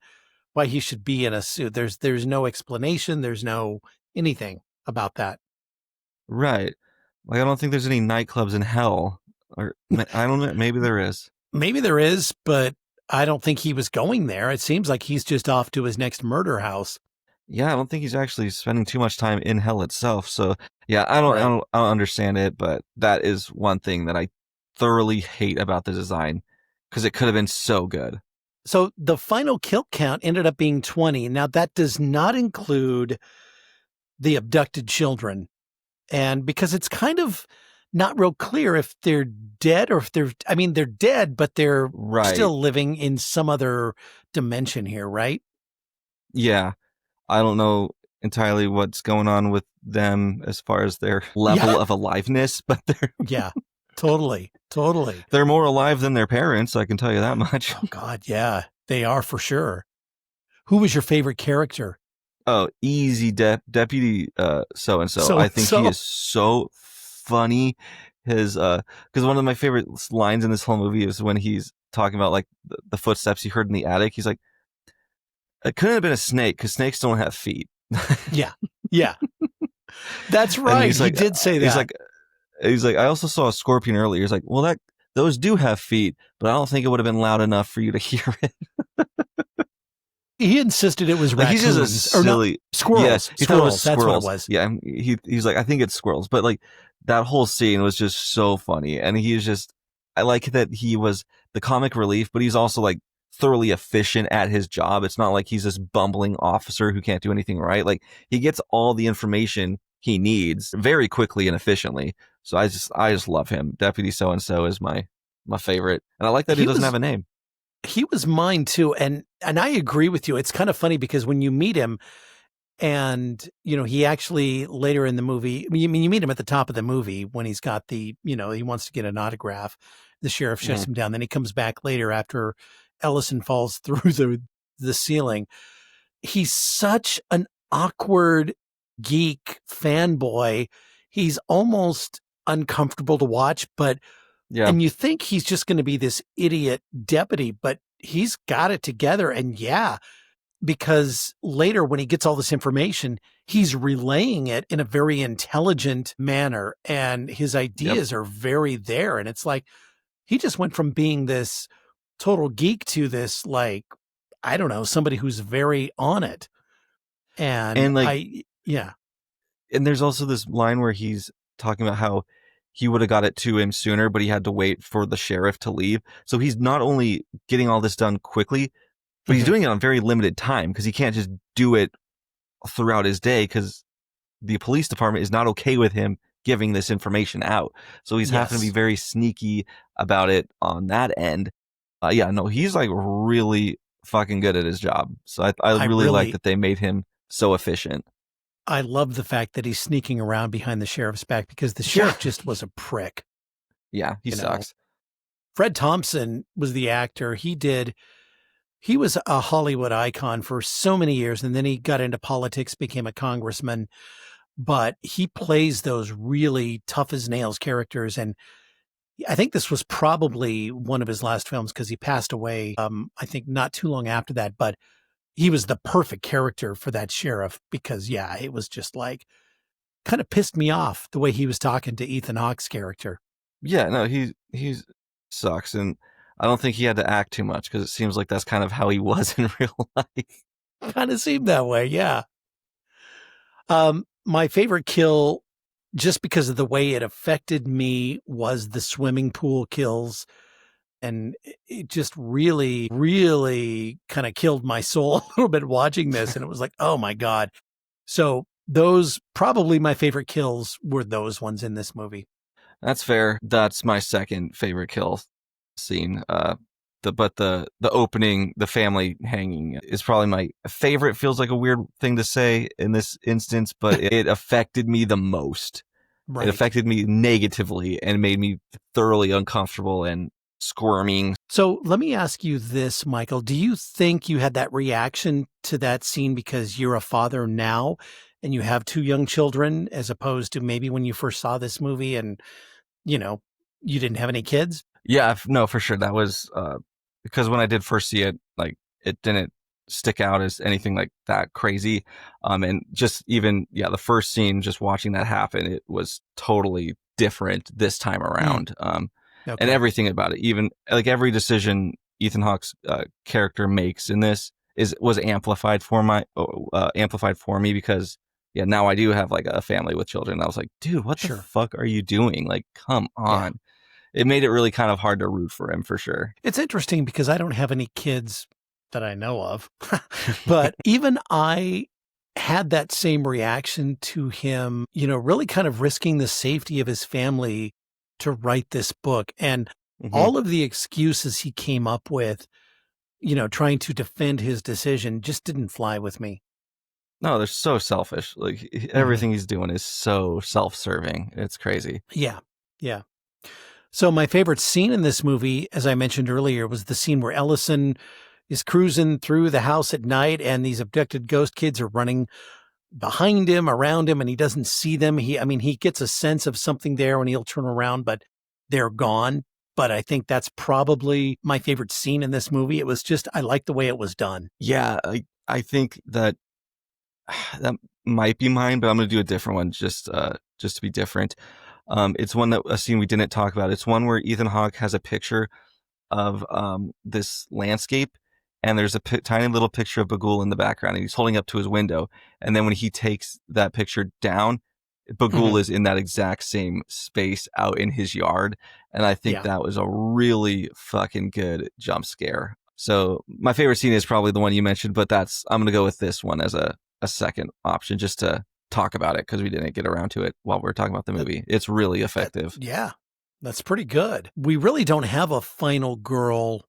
why he should be in a suit. There's no explanation. There's no anything about that. Right. Like, I don't think there's any nightclubs in hell. Or I don't know. Maybe there is. Maybe there is, but I don't think he was going there. It seems like he's just off to his next murder house. Yeah, I don't think he's actually spending too much time in hell itself. So yeah, I don't understand it, but that is one thing that I thoroughly hate about the design, because it could have been so good. So the final kill count ended up being 20. Now that does not include the abducted children. And because it's kind of not real clear if they're dead or if they're dead, but they're still living in some other dimension here, right? Yeah. I don't know entirely what's going on with them as far as their level of aliveness, but they're totally. They're more alive than their parents, I can tell you that much. Oh God, yeah, they are for sure. Who was your favorite character? Oh, easy Deputy so-and-so. I think he is so funny. His because one of my favorite lines in this whole movie is when he's talking about like the footsteps he heard in the attic. He's like, it couldn't have been a snake because snakes don't have feet. Yeah. That's right. He did say that. He's like, I also saw a scorpion earlier. He's like, well, those do have feet, but I don't think it would have been loud enough for you to hear it. He insisted it was raccoons. He's just silly. Squirrels. Yeah, he thought it was That's squirrels. what it was. Yeah, he's like, I think it's squirrels. But like that whole scene was just so funny. And I like that he was the comic relief, but he's also like thoroughly efficient at his job. It's not like he's this bumbling officer who can't do anything right. Like he gets all the information he needs very quickly and efficiently. So I just love him. Deputy so-and-so is my favorite. And I like that he doesn't have a name. He was mine too. And I agree with you. It's kind of funny because when you meet him and, he actually later in the movie, you meet him at the top of the movie when he's got he wants to get an autograph. The sheriff shuts him down. Then he comes back later after Ellison falls through the ceiling. He's such an awkward geek fanboy. He's almost uncomfortable to watch, but and you think he's just going to be this idiot deputy, but he's got it together. And because later when he gets all this information, he's relaying it in a very intelligent manner and his ideas are very there. And it's like, he just went from being this total geek to this, like, I don't know, somebody who's very on it. And like, And there's also this line where he's talking about how he would have got it to him sooner, but he had to wait for the sheriff to leave. So he's not only getting all this done quickly, but he's doing it on very limited time because he can't just do it throughout his day because the police department is not okay with him giving this information out. So he's having to be very sneaky about it on that end. He's like really fucking good at his job. So I really like that they made him so efficient. I love the fact that he's sneaking around behind the sheriff's back because the sheriff just was a prick. Yeah, he sucks. Fred Thompson was the actor. He was a Hollywood icon for so many years, and then he got into politics, became a congressman, but he plays those really tough as nails characters. And I think this was probably one of his last films because he passed away, I think not too long after that, but he was the perfect character for that sheriff because it was just like kind of pissed me off the way he was talking to Ethan Hawke's character. Yeah, no, he sucks. And I don't think he had to act too much because it seems like that's kind of how he was in real life. Kind of seemed that way. Yeah. My favorite kill, just because of the way it affected me, was the swimming pool kills. And it just really, really kind of killed my soul a little bit watching this. And it was like, oh my God. So those probably my favorite kills were those ones in this movie. That's fair. That's my second favorite kill scene. The opening, the family hanging is probably my favorite. Feels like a weird thing to say in this instance, but it affected me the most. Right. It affected me negatively and made me thoroughly uncomfortable and squirming. So let me ask you this, Michael. Do you think you had that reaction to that scene because you're a father now and you have 2 young children, as opposed to maybe when you first saw this movie and, you didn't have any kids? Yeah, no, for sure. That was because when I did first see it, like it didn't stick out as anything like that crazy. And just even, the first scene, just watching that happen, it was totally different this time around. Okay. And everything about it, even like every decision Ethan Hawke's character makes in this was amplified for me because now I do have like a family with children. I was like, dude, what the fuck are you doing? Like, come on. It made it really kind of hard to root for him, for sure. It's interesting because I don't have any kids that I know of, but even I had that same reaction to him, really kind of risking the safety of his family to write this book. And all of the excuses he came up with, trying to defend his decision just didn't fly with me. No, they're so selfish. Like everything he's doing is so self-serving. It's crazy. Yeah. Yeah. So my favorite scene in this movie, as I mentioned earlier, was the scene where Ellison is cruising through the house at night and these abducted ghost kids are running behind him, around him, and he doesn't see them. He gets a sense of something there when he'll turn around, but they're gone. But I think that's probably my favorite scene in this movie. It was just, I like the way it was done. Yeah, I think that might be mine, but I'm going to do a different one just to be different. It's a scene we didn't talk about. It's one where Ethan Hawke has a picture of this landscape, and there's a tiny little picture of Bughuul in the background, and he's holding up to his window. And then when he takes that picture down, Bughuul is in that exact same space out in his yard. And I think that was a really fucking good jump scare. So my favorite scene is probably the one you mentioned, but I'm going to go with this one as a second option just to talk about it because we didn't get around to it while we were talking about the movie. It's really effective. That's pretty good. We really don't have a final girl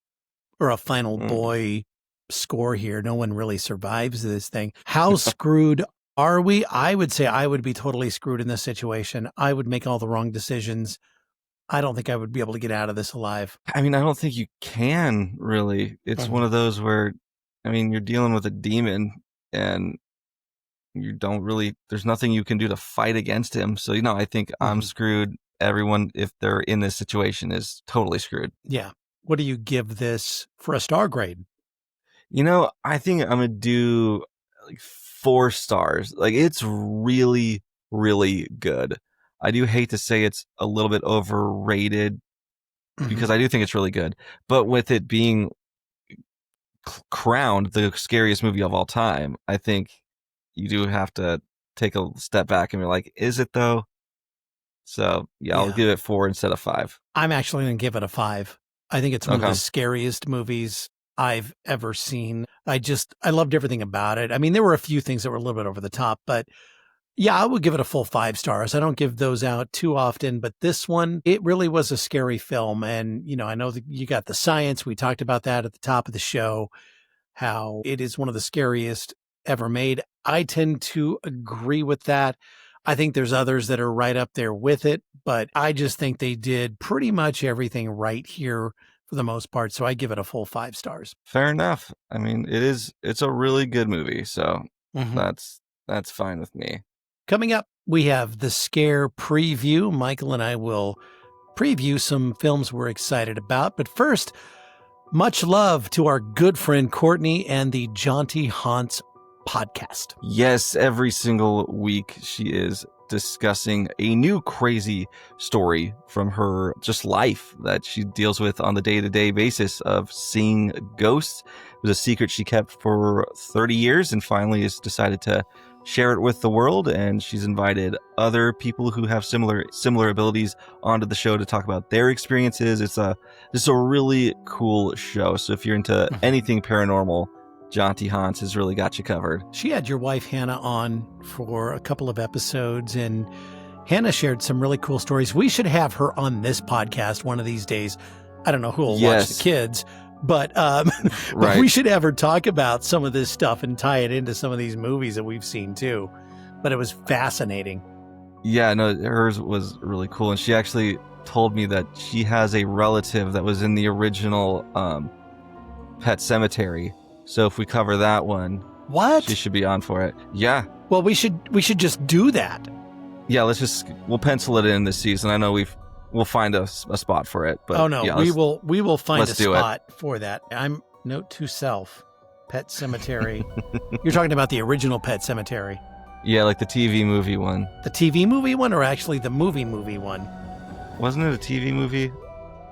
or a final boy score here. No one really survives this thing. How screwed are we? I would say I would be totally screwed in this situation. I would make all the wrong decisions. I don't think I would be able to get out of this alive. I mean, I don't think you can really. It's one of those where, you're dealing with a demon and you don't really, there's nothing you can do to fight against him. So, I think I'm screwed. Everyone, if they're in this situation, is totally screwed. Yeah. What do you give this for a star grade? I think I'm going to do like 4 stars. Like, it's really, really good. I do hate to say it's a little bit overrated because I do think it's really good. But with it being crowned the scariest movie of all time, I think you do have to take a step back and be like, is it though? So I'll give it 4 instead of 5. I'm actually going to give it a 5. I think it's one of the scariest movies I've ever seen. I loved everything about it. There were a few things that were a little bit over the top, but I would give it a full 5 stars. I don't give those out too often, but this one, it really was a scary film. And, I know that you got the science. We talked about that at the top of the show, how it is one of the scariest ever made. I tend to agree with that. I think there's others that are right up there with it, but I just think they did pretty much everything right here for the most part. So I give it a full 5 stars. Fair enough. It's a really good movie. So that's fine with me. Coming up, we have the Scare preview. Michael and I will preview some films we're excited about. But first, much love to our good friend Courtney and the Jaunty Haunts podcast. Yes, every single week she is discussing a new crazy story from her just life that she deals with on the day-to-day basis of seeing ghosts. It was a secret she kept for 30 years and finally has decided to share it with the world, and she's invited other people who have similar abilities onto the show to talk about their experiences. It's a really cool show. So if you're into anything paranormal, Jaunty Hans has really got you covered. She had your wife, Hannah, on for a couple of episodes, and Hannah shared some really cool stories. We should have her on this podcast one of these days. I don't know who will watch the kids, but, but we should have her talk about some of this stuff and tie it into some of these movies that we've seen too. But it was fascinating. Yeah, no, hers was really cool. And she actually told me that she has a relative that was in the original Pet Cemetery. So if we cover that one, what? She should be on for it. Yeah. Well, we should just do that. Yeah, we'll pencil it in this season. I know we'll find a spot for it. But yeah, we will find a spot for that. Note to self, Pet Cemetery. You're talking about the original Pet Cemetery. Yeah, like the TV movie one. The TV movie one, or actually the movie one? Wasn't it a TV movie?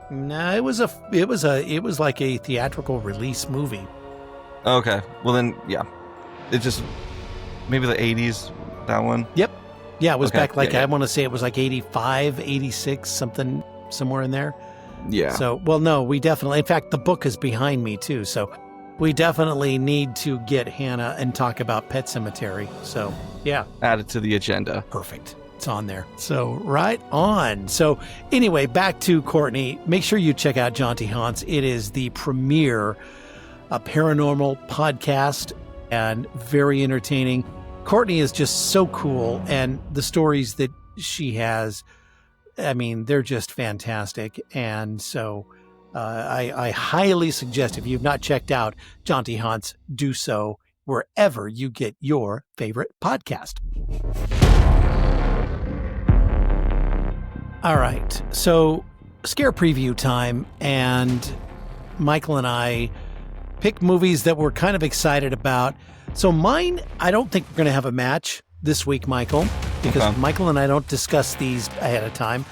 No, it was like a theatrical release movie. Okay, well then, yeah, it just maybe the 80s, that one. Yep. Yeah, it was back I want to say it was like 85, 86, something somewhere in there. Yeah. So, well, no, we definitely. In fact, the book is behind me too, so we definitely need to get Hannah and talk about Pet Cemetery. So, yeah. Add it to the agenda. Perfect. It's on there. So, right on. So, anyway, back to Courtney. Make sure you check out Jaunty Hans. It is the premier paranormal podcast and very entertaining. Courtney is just so cool, and the stories that she has, I mean, they're just fantastic. And so I highly suggest, if you've not checked out Jaunty Hans, do so wherever you get your favorite podcast. All right, so scare preview time, and Michael and I picked movies that we're kind of excited about. So mine, I don't think we're going to have a match this week, Michael, because Michael and I don't discuss these ahead of time.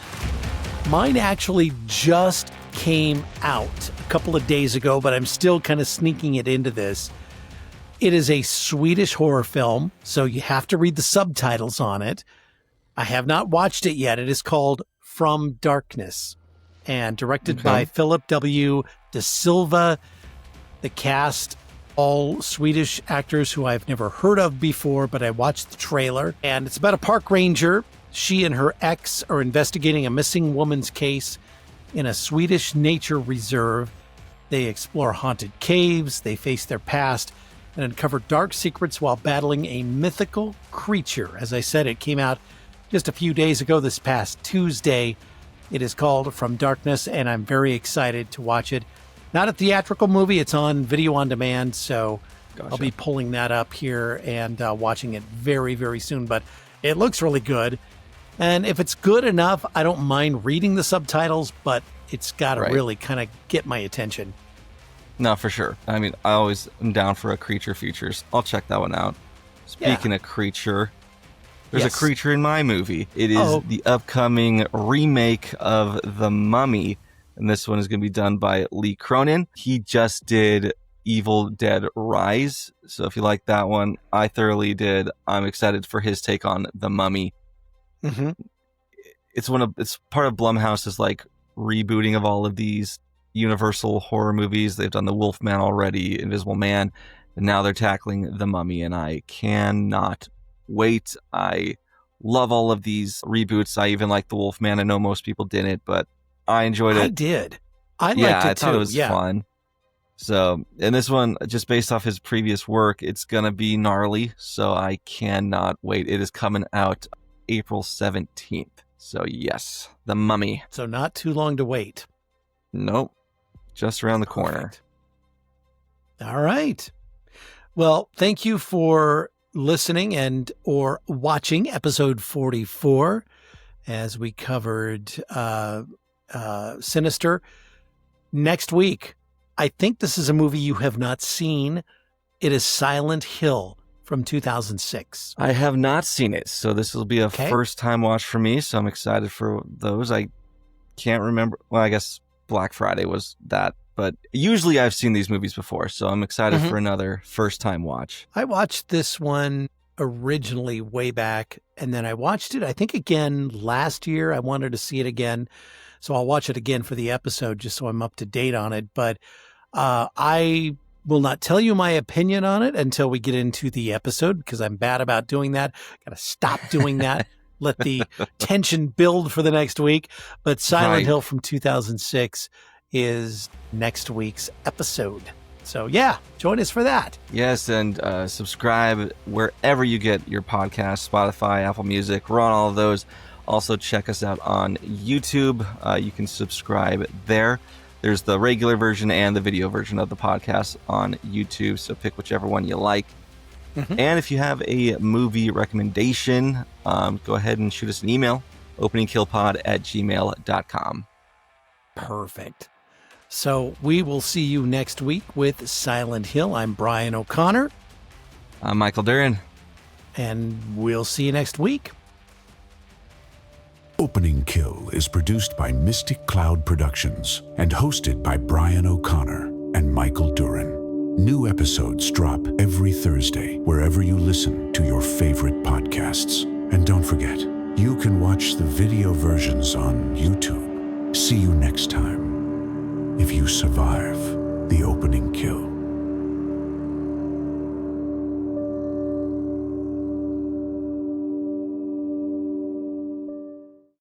Mine actually just came out a couple of days ago, but I'm still kind of sneaking it into this. It is a Swedish horror film, so you have to read the subtitles on it. I have not watched it yet. It is called From Darkness and directed by Philip W. De Silva. The cast, all Swedish actors who I've never heard of before, but I watched the trailer. And it's about a park ranger. She and her ex are investigating a missing woman's case in a Swedish nature reserve. They explore haunted caves, they face their past, and uncover dark secrets while battling a mythical creature. As I said, it came out just a few days ago, this past Tuesday. It is called From Darkness, and I'm very excited to watch it. Not a theatrical movie, it's on video on demand, so I'll be pulling that up here and watching it very, very soon. But it looks really good. And if it's good enough, I don't mind reading the subtitles, but it's got to really kind of get my attention. No, for sure. I mean, I always am down for a creature features. I'll check that one out. Speaking of creature, there's a creature in my movie. It is the upcoming remake of The Mummy. And this one is going to be done by Lee Cronin. He just did Evil Dead Rise. So if you like that one, I thoroughly did. I'm excited for his take on The Mummy. Mm-hmm. It's part of Blumhouse's like rebooting of all of these Universal horror movies. They've done The Wolfman already, Invisible Man, and now they're tackling The Mummy, and I cannot wait. I love all of these reboots. I even like The Wolfman. I know most people didn't, but I enjoyed it. I did. I liked it too. I thought it was fun. So, and this one, just based off his previous work, it's going to be gnarly. So I cannot wait. It is coming out April 17th. So yes, The Mummy. So not too long to wait. Nope. Just around the corner. All right. Well, thank you for listening and or watching episode 44 as we covered Sinister. Next week, I think this is a movie you have not seen. It is Silent Hill from 2006. I have not seen it, so this will be a first-time watch for me, so I'm excited for those. I can't remember. Well, I guess Black Friday was that, but usually I've seen these movies before, so I'm excited for another first-time watch. I watched this one originally way back, and then I watched it, I think, again last year. I wanted to see it again, so I'll watch it again for the episode just so I'm up to date on it. But I will not tell you my opinion on it until we get into the episode because I'm bad about doing that. Got to stop doing that. Let the tension build for the next week. But Silent Hill from 2006 is next week's episode. So yeah, join us for that. Yes, and subscribe wherever you get your podcast, Spotify, Apple Music. We're on all of those. Also, check us out on YouTube. You can subscribe there. There's the regular version and the video version of the podcast on YouTube, so pick whichever one you like. Mm-hmm. And if you have a movie recommendation, go ahead and shoot us an email, openingkillpod@gmail.com. Perfect. So we will see you next week with Silent Hill. I'm Brian O'Connor. I'm Michael Duran. And we'll see you next week. Opening Kill is produced by Mystic Cloud Productions and hosted by Brian O'Connor and Michael Duran. New episodes drop every Thursday wherever you listen to your favorite podcasts. And don't forget, you can watch the video versions on YouTube. See you next time. If you survive the opening kill.